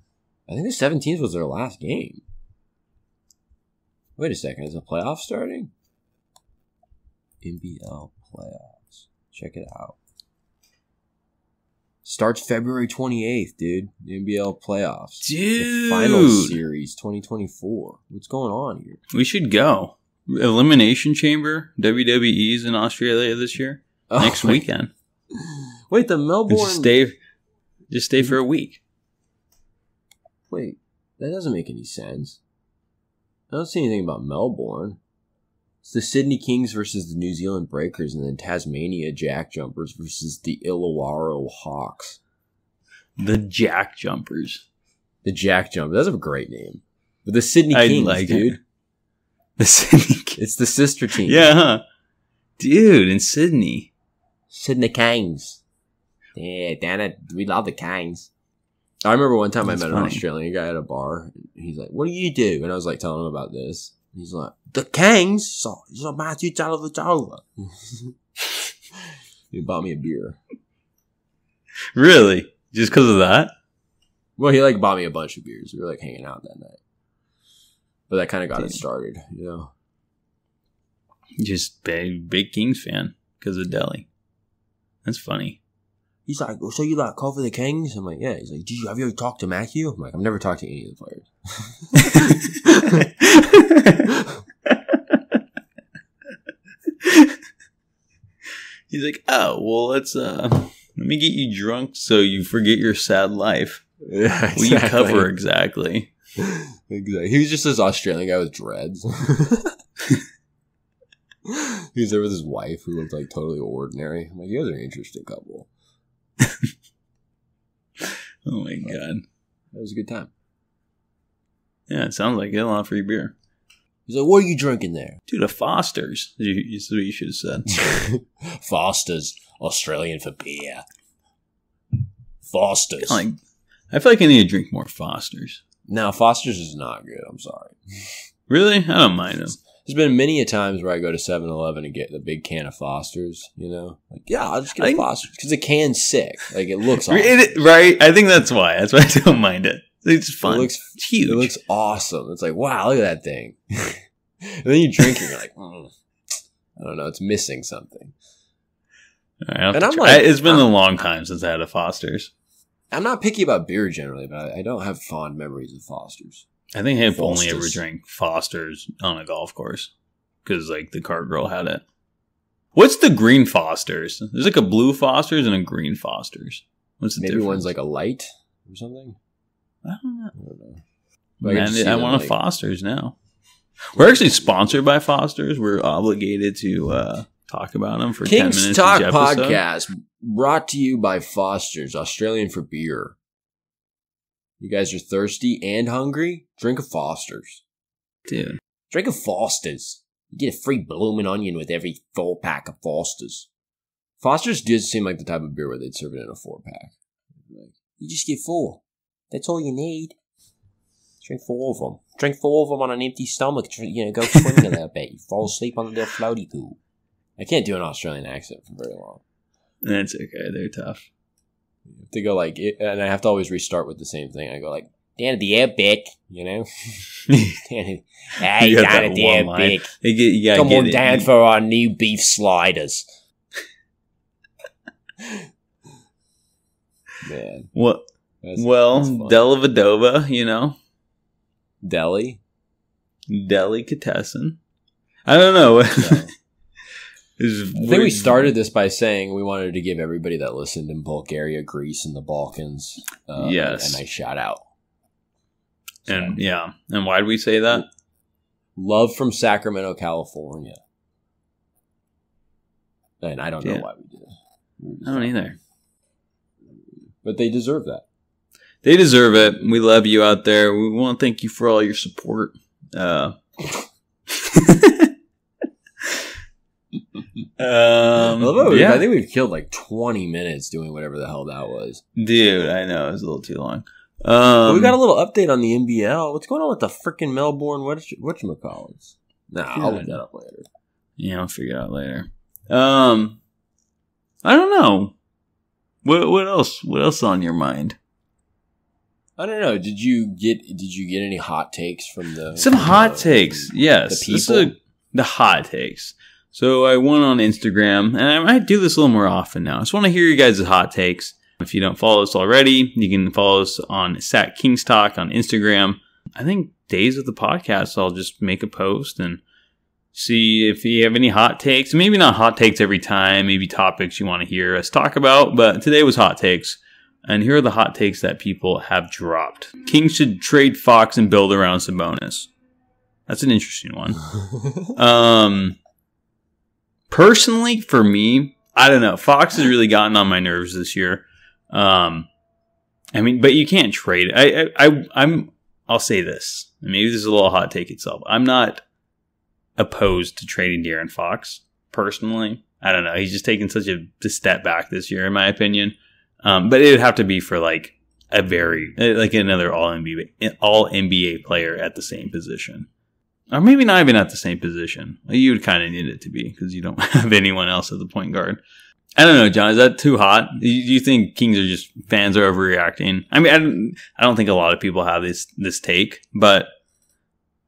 [SPEAKER 2] I think the 17th was their last game. Wait a second. Is the playoff starting? NBL playoffs. Check it out. Starts February 28th, dude. The NBL playoffs.
[SPEAKER 1] Dude.
[SPEAKER 2] The final series 2024. What's going on here?
[SPEAKER 1] We should go. Elimination Chamber. WWE's in Australia this year. Next weekend.
[SPEAKER 2] Wait, the Melbourne...
[SPEAKER 1] Just stay for a week.
[SPEAKER 2] Wait, that doesn't make any sense. I don't see anything about Melbourne. It's the Sydney Kings versus the New Zealand Breakers, and then Tasmania Jack Jumpers versus the Illawarra Hawks.
[SPEAKER 1] The Jack Jumpers.
[SPEAKER 2] The Jack Jumpers. That's a great name. But the Sydney Kings, like dude.
[SPEAKER 1] The Sydney Kings.
[SPEAKER 2] It's the sister team.
[SPEAKER 1] Yeah, huh? Dude, in Sydney.
[SPEAKER 2] Sydney Kings. Yeah, damn it. We love the Kings. I remember one time I met an Australian guy at a bar. He's like, what do you do? And I was like telling him about this. He's like, the Kings? So Matthew Talovitova. He bought me a beer.
[SPEAKER 1] Really? Just because of that?
[SPEAKER 2] Well, he like bought me a bunch of beers. We were like hanging out that night. But that kind of got it started, you know?
[SPEAKER 1] Just big Kings fan because of Delhi. That's funny.
[SPEAKER 2] He's like, so you like cover the Kings? I'm like, yeah. He's like, have you ever talked to Matthew? I'm like, I've never talked to any of the players.
[SPEAKER 1] He's like, oh, well, let me get you drunk so you forget your sad life.
[SPEAKER 2] Yeah, exactly.
[SPEAKER 1] What you cover exactly?
[SPEAKER 2] Exactly. He was just this Australian guy with dreads. He was there with his wife who looked like totally ordinary. I'm like, you guys are an interesting couple.
[SPEAKER 1] Oh my god.
[SPEAKER 2] That was a good time.
[SPEAKER 1] Yeah, it sounds like it. A lot of free beer.
[SPEAKER 2] He's like, what are you drinking there?
[SPEAKER 1] Dude, a Foster's. That's what you should have said.
[SPEAKER 2] Foster's, Australian for beer. Foster's.
[SPEAKER 1] I feel like I need to drink more Foster's.
[SPEAKER 2] No, Foster's is not good. I'm sorry.
[SPEAKER 1] Really? I don't mind them.
[SPEAKER 2] There's been many a times where I go to 7-Eleven and get the big can of Foster's, you know? Like, yeah, I'll just get a Foster's. Because the can's sick. Like, it looks awesome.
[SPEAKER 1] Right? I think that's why. That's why I don't mind it. It's fun. It's huge.
[SPEAKER 2] It looks awesome. It's like, wow, look at that thing. And then you drink it, you're like, I don't know, it's missing something.
[SPEAKER 1] Right, and I'm like, it's been a long time since I had a Foster's.
[SPEAKER 2] I'm not picky about beer generally, but I don't have fond memories of Foster's.
[SPEAKER 1] I think I've only ever drank Foster's on a golf course because like the cart girl had it. What's the green Foster's? There's like a blue Foster's and a green Foster's. What's the difference? Maybe
[SPEAKER 2] one's like a light or something.
[SPEAKER 1] I don't know. Man, I want a Foster's now. We're actually sponsored by Foster's. We're obligated to talk about them for 10 minutes.
[SPEAKER 2] King's Talk Podcast brought to you by Foster's, Australian for beer. You guys are thirsty and hungry? Drink a Foster's.
[SPEAKER 1] Dude.
[SPEAKER 2] Drink a Foster's. You get a free bloomin' onion with every 4-pack of Foster's. Foster's does seem like the type of beer where they'd serve it in a 4-pack. You just get 4. That's all you need. Drink 4 of them. Drink 4 of them on an empty stomach. You know, go swimming a little bit. You fall asleep on the little floaty pool. I can't do an Australian accent for very long.
[SPEAKER 1] That's okay. They're tough.
[SPEAKER 2] To go like, and I have to always restart with the same thing. I go like, down at the outback, you know? Hey, down at the outback. Come on down for our new beef sliders. Man.
[SPEAKER 1] What? Well, Delavadova, you know? Delicatessen. I don't know.
[SPEAKER 2] I think we started this by saying we wanted to give everybody that listened in Bulgaria, Greece, and the Balkans a nice shout out.
[SPEAKER 1] So, and why did we say that?
[SPEAKER 2] Love from Sacramento, California. And I don't know why we did it.
[SPEAKER 1] I don't either.
[SPEAKER 2] But they deserve that.
[SPEAKER 1] They deserve it. We love you out there. We want to thank you for all your support. I
[SPEAKER 2] think we've killed like 20 minutes doing whatever the hell that was.
[SPEAKER 1] Dude, I know. It was a little too long.
[SPEAKER 2] We got a little update on the NBL. What's going on with the freaking Melbourne whatchamacallits? I'll look that up later.
[SPEAKER 1] Yeah, I'll figure it out later. I don't know. What else? What else on your mind?
[SPEAKER 2] I don't know. Did you get any hot takes from the
[SPEAKER 1] hot takes? Yes, the people. The hot takes. So I went on Instagram, and I might do this a little more often now. I just want to hear you guys' hot takes. If you don't follow us already, you can follow us on Sat Kings Talk on Instagram. I think days of the podcast, I'll just make a post and see if you have any hot takes. Maybe not hot takes every time, maybe topics you want to hear us talk about, but today was hot takes. And here are the hot takes that people have dropped. Kings should trade Fox and build around Sabonis. That's an interesting one. Personally, for me, I don't know. Fox has really gotten on my nerves this year. I mean, but you can't trade. I'll say this. Maybe this is a little hot take itself. I'm not opposed to trading De'Aaron Fox, personally. I don't know. He's just taken such a step back this year, in my opinion. But it would have to be for like another all NBA player at the same position. Or maybe not even at the same position. You would kind of need it to be because you don't have anyone else at the point guard. I don't know, John. Is that too hot? Do you think Kings are just fans are overreacting? I mean, I don't think a lot of people have this take, but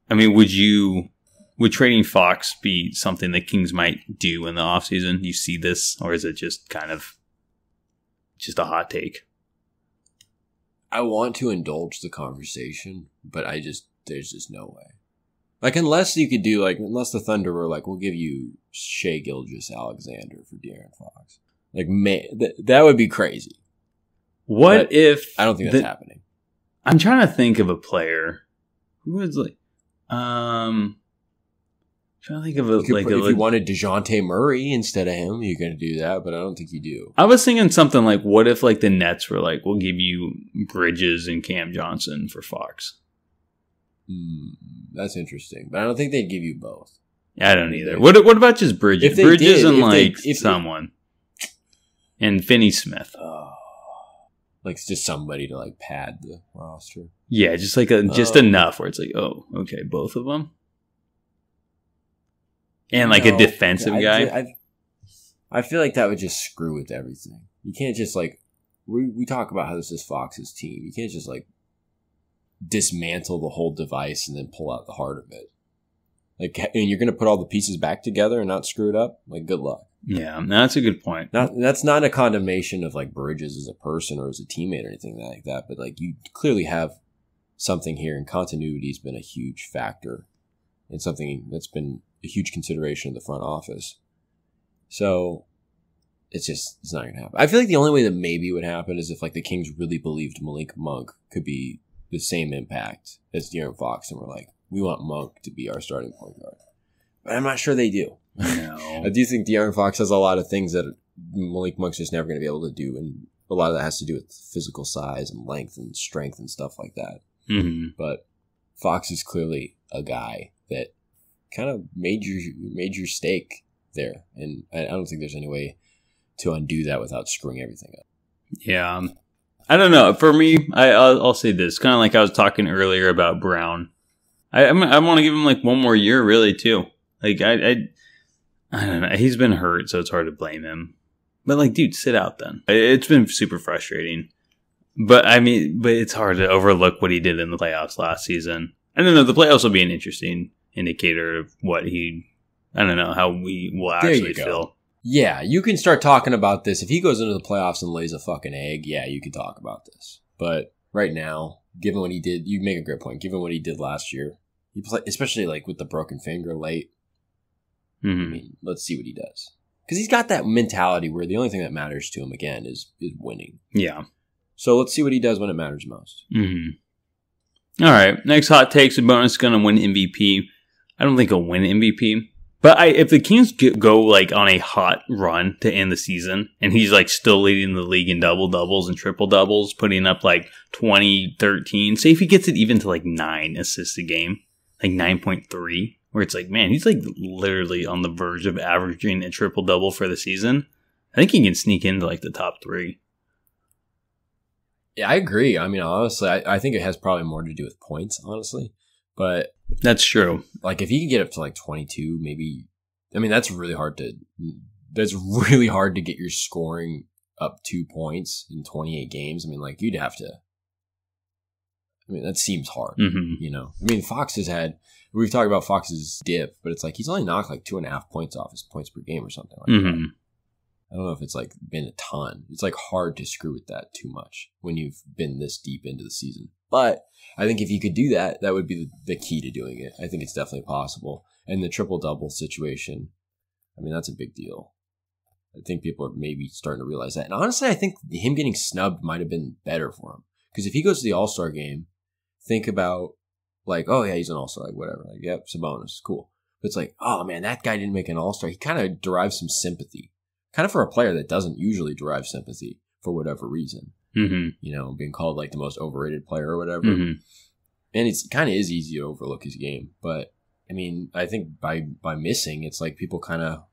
[SPEAKER 1] I mean, would trading Fox be something that Kings might do in the offseason? Do you see this, or is it just kind of just a hot take?
[SPEAKER 2] I want to indulge the conversation, but there's just no way. Like, unless the Thunder were like, we'll give you Shai Gilgeous-Alexander for De'Aaron Fox. Like, that would be crazy.
[SPEAKER 1] What if...
[SPEAKER 2] I don't think that's happening.
[SPEAKER 1] I'm trying to think of a player who was like... trying to think of if you
[SPEAKER 2] wanted DeJounte Murray instead of him, you're going to do that, but I don't think you do.
[SPEAKER 1] I was thinking something like, what if like the Nets were like, we'll give you Bridges and Cam Johnson for Fox?
[SPEAKER 2] That's interesting, but I don't think they'd give you both.
[SPEAKER 1] I don't either. What about just Bridges? Bridges and someone. And Finney-Smith.
[SPEAKER 2] Like just somebody to like pad the roster.
[SPEAKER 1] Yeah, just like just enough where it's like, oh, okay, both of them. And like a defensive guy.
[SPEAKER 2] I feel like that would just screw with everything. You can't just like we talk about how this is Fox's team. You can't just like dismantle the whole device and then pull out the heart of it. Like, and you're going to put all the pieces back together and not screw it up? Like, good luck.
[SPEAKER 1] Yeah, that's a good point.
[SPEAKER 2] That's not a condemnation of like Bridges as a person or as a teammate or anything like that, but like you clearly have something here, and continuity has been a huge factor and something that's been a huge consideration in the front office. So it's not going to happen. I feel like the only way that maybe would happen is if like the Kings really believed Malik Monk could be the same impact as De'Aaron Fox, and we're like, we want Monk to be our starting point guard. But I'm not sure they do.
[SPEAKER 1] No.
[SPEAKER 2] I do think De'Aaron Fox has a lot of things that Malik Monk's just never going to be able to do, and a lot of that has to do with physical size and length and strength and stuff like that.
[SPEAKER 1] Mm-hmm.
[SPEAKER 2] But Fox is clearly a guy that kind of made your stake there, and I don't think there's any way to undo that without screwing everything up.
[SPEAKER 1] Yeah. I don't know. For me, I'll say this. Kind of like I was talking earlier about Brown. I want to give him like one more year, really, too. Like, I don't know. He's been hurt, so it's hard to blame him. But, like, dude, sit out then. It's been super frustrating. But it's hard to overlook what he did in the playoffs last season. I don't know. The playoffs will be an interesting indicator of I don't know, how we will actually feel.
[SPEAKER 2] Yeah, you can start talking about this. If he goes into the playoffs and lays a fucking egg, yeah, you can talk about this. But right now, given what he did, you make a great point. Given what he did last year, he played, especially like with the broken finger late.
[SPEAKER 1] Mm-hmm.
[SPEAKER 2] I mean, let's see what he does. Because he's got that mentality where the only thing that matters to him, again, is winning.
[SPEAKER 1] Yeah.
[SPEAKER 2] So let's see what he does when it matters most.
[SPEAKER 1] Mm-hmm. All right. Next hot take, Sabonis is going to win MVP. I don't think he'll win MVP. But if the Kings go like on a hot run to end the season, and he's like still leading the league in double-doubles and triple-doubles, putting up like 20, 13, say if he gets it even to like 9 assists a game, like 9.3, where it's like, man, he's like literally on the verge of averaging a triple-double for the season. I think he can sneak into like the top 3.
[SPEAKER 2] Yeah, I agree. I mean, honestly, I think it has probably more to do with points, honestly. But
[SPEAKER 1] that's true.
[SPEAKER 2] Like, if he can get up to like 22, maybe. I mean, that's really hard to get your scoring up 2 points in 28 games. I mean, like, you'd have to. I mean, that seems hard.
[SPEAKER 1] Mm-hmm.
[SPEAKER 2] You know, I mean, Fox has had. We've talked about Fox's dip, but it's like he's only knocked like 2.5 points off his points per game or something like
[SPEAKER 1] mm-hmm.
[SPEAKER 2] that. I don't know if it's like been a ton. It's like hard to screw with that too much when you've been this deep into the season. But I think if you could do that, that would be the key to doing it. I think it's definitely possible. And the triple-double situation, I mean, that's a big deal. I think people are maybe starting to realize that. And honestly, I think him getting snubbed might have been better for him. Because if he goes to the All-Star game, think about, like, oh, yeah, he's an All-Star, like, whatever. Like, yep, Sabonis, cool. But it's like, oh, man, that guy didn't make an All-Star. He kind of derives some sympathy. Kind of for a player that doesn't usually derive sympathy for whatever reason.
[SPEAKER 1] Mm-hmm.
[SPEAKER 2] You know, being called like the most overrated player or whatever.
[SPEAKER 1] Mm-hmm.
[SPEAKER 2] And it's kind of is easy to overlook his game. But I mean, I think by missing, it's like people kind of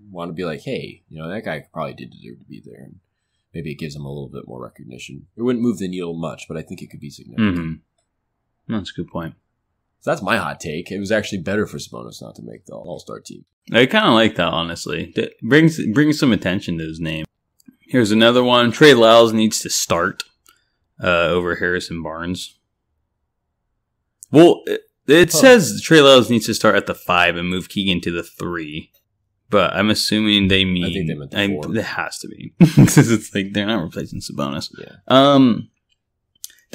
[SPEAKER 2] want to be like, hey, that guy probably did deserve to be there. And maybe it gives him a little bit more recognition. It wouldn't move the needle much, but I think it could be significant.
[SPEAKER 1] Mm-hmm. That's a good point.
[SPEAKER 2] So that's my hot take. It was actually better for Sabonis not to make the All-Star team.
[SPEAKER 1] I kind of like that, honestly. That brings some attention to his name. Here's another one. Trey Lyles needs to start over Harrison Barnes. Well, it says Trey Lyles needs to start at the 5 and move Keegan to the 3. But I'm assuming they mean...
[SPEAKER 2] I think they meant the 4.
[SPEAKER 1] It has to be. Because it's like they're not replacing Sabonis.
[SPEAKER 2] Yeah.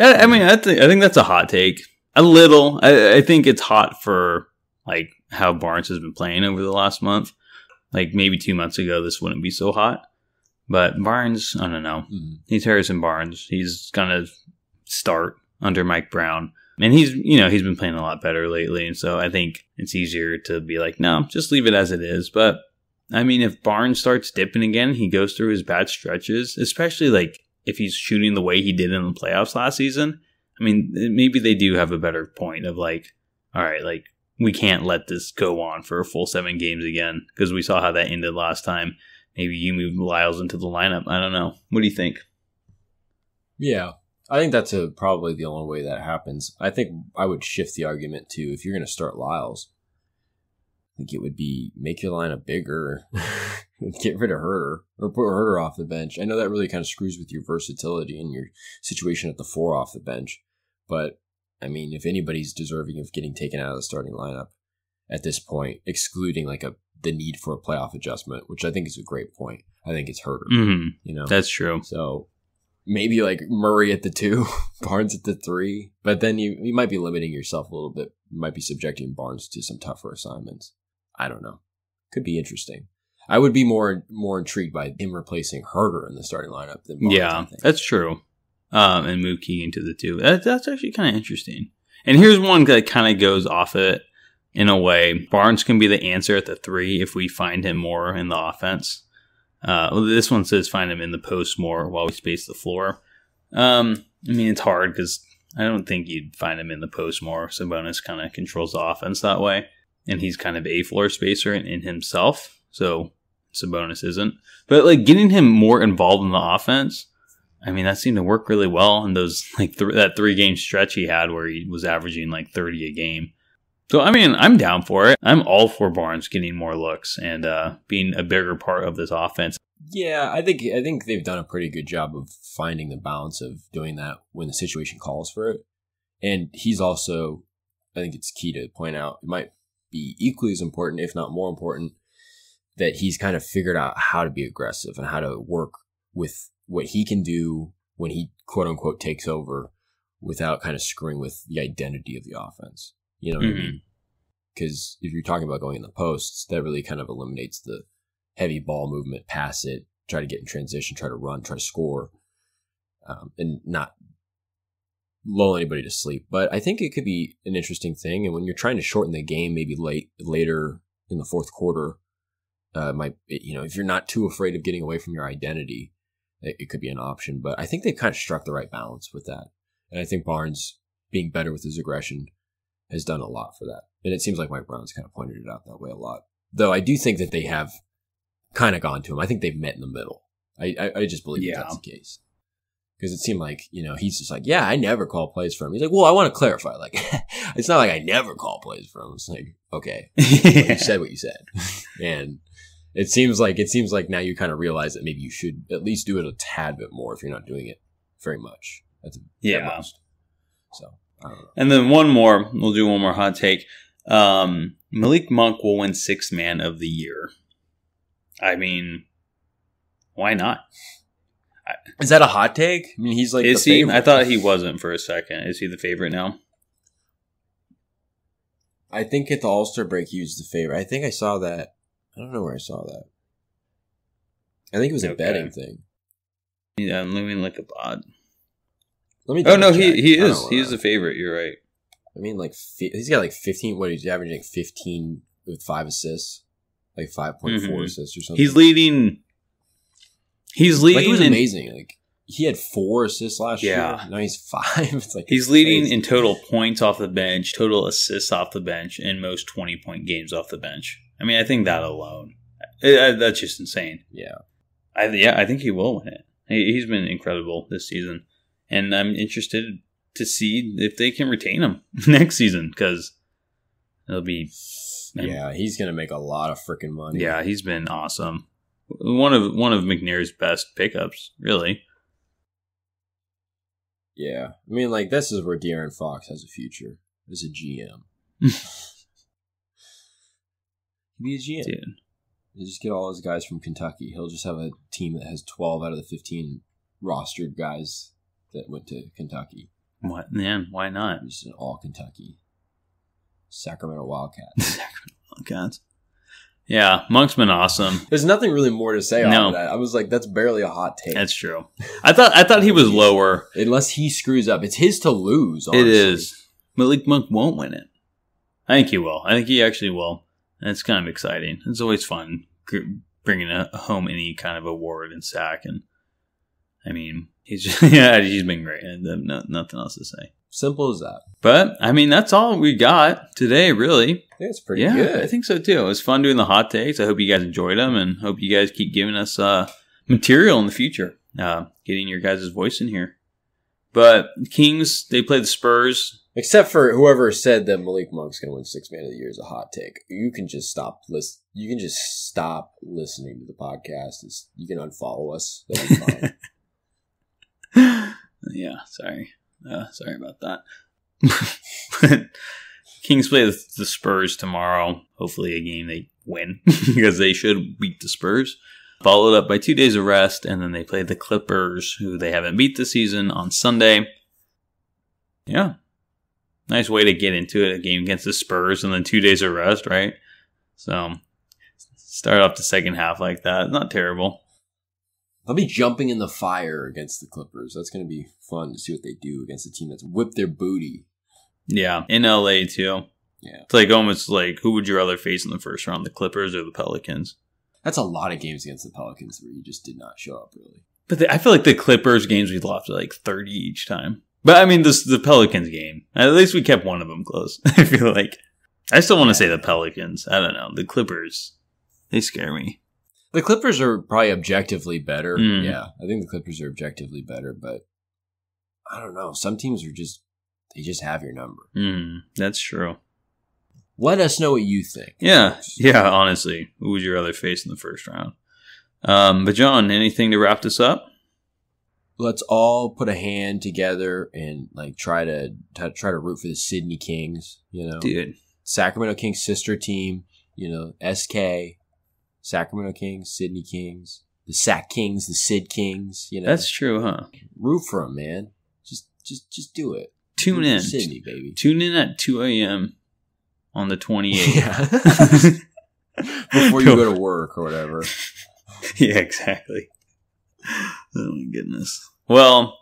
[SPEAKER 1] I think that's a hot take. A little. I think it's hot for like how Barnes has been playing over the last month. Like maybe 2 months ago, this wouldn't be so hot. But Barnes, I don't know. Mm-hmm. He's Harrison Barnes. He's gonna start under Mike Brown, and he's been playing a lot better lately. And so I think it's easier to be like, no, just leave it as it is. But I mean, if Barnes starts dipping again, he goes through his bad stretches, especially like if he's shooting the way he did in the playoffs last season. I mean, maybe they do have a better point of like, all right, like we can't let this go on for a full 7 games again because we saw how that ended last time. Maybe you move Lyles into the lineup. I don't know. What do you think?
[SPEAKER 2] Yeah, I think that's probably the only way that happens. I think I would shift the argument to if you're going to start Lyles, I think it would be make your lineup bigger, get rid of Herter, or put Herter off the bench. I know that really kind of screws with your versatility and your situation at the 4 off the bench. But, I mean, if anybody's deserving of getting taken out of the starting lineup at this point, excluding like the need for a playoff adjustment, which I think is a great point. I think it's Herter.
[SPEAKER 1] Mm-hmm. That's true.
[SPEAKER 2] So maybe like Murray at the 2, Barnes at the 3, but then you might be limiting yourself a little bit. You might be subjecting Barnes to some tougher assignments. I don't know. Could be interesting. I would be more intrigued by him replacing Herter in the starting lineup than Barnes.
[SPEAKER 1] Yeah, that's true. And move Keegan to the 2. That's actually kind of interesting. And here's one that kind of goes off it. In a way, Barnes can be the answer at the 3 if we find him more in the offense. This one says find him in the post more while we space the floor. I mean, it's hard because I don't think you'd find him in the post more. Sabonis kind of controls the offense that way. And he's kind of a floor spacer in himself. So Sabonis isn't. But like getting him more involved in the offense, I mean, that seemed to work really well in those like that 3-game stretch he had where he was averaging like 30 a game. So, I mean, I'm down for it. I'm all for Barnes getting more looks and being a bigger part of this offense.
[SPEAKER 2] Yeah, I think they've done a pretty good job of finding the balance of doing that when the situation calls for it. And he's also, I think it's key to point out, it might be equally as important, if not more important, that he's kind of figured out how to be aggressive and how to work with what he can do when he, quote unquote, takes over without kind of screwing with the identity of the offense. You know what I mean? Because if you're talking about going in the posts, that really kind of eliminates the heavy ball movement, pass it, try to get in transition, try to run, try to score, and not lull anybody to sleep. But I think it could be an interesting thing. And when you're trying to shorten the game, maybe later in the fourth quarter, if you're not too afraid of getting away from your identity, it could be an option. But I think they've kind of struck the right balance with that. And I think Barnes being better with his aggression has done a lot for that. And it seems like Mike Brown's kind of pointed it out that way a lot. Though I do think that they have kind of gone to him. I think they've met in the middle. I just believe that's the case. Because it seemed like, he's just like, yeah, I never call plays for him. He's like, well, I want to clarify. Like, it's not like I never call plays for him. It's like, okay, well, you said what you said. And it seems like now you kind of realize that maybe you should at least do it a tad bit more if you're not doing it very much. At most. So.
[SPEAKER 1] And then we'll do one more hot take. Malik Monk will win 6th man of the year. I mean, why not?
[SPEAKER 2] Is that a hot take? I mean, he's like the favorite.
[SPEAKER 1] I thought he wasn't for a second. Is he the favorite now?
[SPEAKER 2] I think at the All-Star break he was the favorite. I think I saw that. I don't know where I saw that. I think it was a betting thing.
[SPEAKER 1] Yeah, let me look up odd.
[SPEAKER 2] He
[SPEAKER 1] is. He is the favorite. You're right.
[SPEAKER 2] I mean, like he's got like 15. What he's averaging, like 15 with 5 assists, like 5.4 assists or something.
[SPEAKER 1] He's leading.
[SPEAKER 2] Like, it was amazing. Like he had 4 assists last year. Now he's 5. It's like
[SPEAKER 1] he's leading in total points off the bench, total assists off the bench, and most 20-point games off the bench. I mean, I think that alone, that's just insane.
[SPEAKER 2] Yeah.
[SPEAKER 1] I think he will win it. He's been incredible this season, and I'm interested to see if they can retain him next season because it'll be.
[SPEAKER 2] Yeah, he's gonna make a lot of freaking money.
[SPEAKER 1] Yeah, he's been awesome. One of McNair's best pickups, really.
[SPEAKER 2] Yeah, I mean, like this is where De'Aaron Fox has a future as a GM. Be a GM.
[SPEAKER 1] Dude.
[SPEAKER 2] You just get all those guys from Kentucky. He'll just have a team that has 12 out of the 15 rostered guys that went to Kentucky.
[SPEAKER 1] What, man? Why not?
[SPEAKER 2] Just an all Kentucky. Sacramento Wildcats.
[SPEAKER 1] Sacramento Wildcats. Yeah, Monk's been awesome.
[SPEAKER 2] There's nothing really more to say on that. I was like, that's barely a hot take.
[SPEAKER 1] That's true. I thought he was lower.
[SPEAKER 2] Unless he screws up. It's his to lose, honestly.
[SPEAKER 1] It is. Malik Monk won't win it. I think he will. I think he actually will. And it's kind of exciting. It's always fun bringing home any kind of award in SAC. And I mean, he's been great. Nothing else to say.
[SPEAKER 2] Simple as that.
[SPEAKER 1] But I mean, that's all we got today, really.
[SPEAKER 2] I think it's pretty good.
[SPEAKER 1] I think so too. It was fun doing the hot takes. I hope you guys enjoyed them, and hope you guys keep giving us material in the future. Getting your guys' voice in here. But Kings, they play the Spurs.
[SPEAKER 2] Except for whoever said that Malik Monk's going to win 6 Man of the Year is a hot take. You can just stop You can just stop listening to the podcast. You can unfollow us. That'll be fine.
[SPEAKER 1] Yeah, sorry. Sorry about that. Kings play the Spurs tomorrow. Hopefully a game they win because they should beat the Spurs. Followed up by 2 days of rest, and then they play the Clippers, who they haven't beat this season, on Sunday. Yeah. Nice way to get into it, a game against the Spurs, and then 2 days of rest, right? So, start off the second half like that. Not terrible.
[SPEAKER 2] I'll be jumping in the fire against the Clippers. That's going to be fun to see what they do against a team that's whipped their booty.
[SPEAKER 1] Yeah, in LA too.
[SPEAKER 2] Yeah.
[SPEAKER 1] It's like almost like, who would you rather face in the first round, the Clippers or the Pelicans?
[SPEAKER 2] That's a lot of games against the Pelicans where you just did not show up, really.
[SPEAKER 1] But I feel like the Clippers games we lost like 30 each time. But I mean, the Pelicans game, at least we kept one of them close. I feel like. I still want to say the Pelicans. I don't know. The Clippers, they scare me.
[SPEAKER 2] The Clippers are probably objectively better. Yeah, I think the Clippers are objectively better, but I don't know. Some teams are they just have your number.
[SPEAKER 1] That's true.
[SPEAKER 2] Let us know what you think.
[SPEAKER 1] Yeah, honestly. Who would you rather face in the first round? But John, anything to wrap this up?
[SPEAKER 2] Let's all put a hand together and like try to root for the Sydney Kings,
[SPEAKER 1] Dude.
[SPEAKER 2] Sacramento Kings sister team, SK, Sacramento Kings, Sydney Kings, the Sac Kings, the Sid Kings,
[SPEAKER 1] That's true, huh?
[SPEAKER 2] Root for them, man. Just do it.
[SPEAKER 1] Tune in.
[SPEAKER 2] Sydney, baby.
[SPEAKER 1] Tune in at 2 a.m. on the 28th.
[SPEAKER 2] Yeah. Before you go to work or whatever.
[SPEAKER 1] Yeah, exactly. Oh my goodness. Well,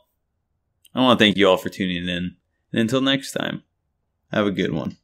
[SPEAKER 1] I want to thank you all for tuning in. And until next time, have a good one.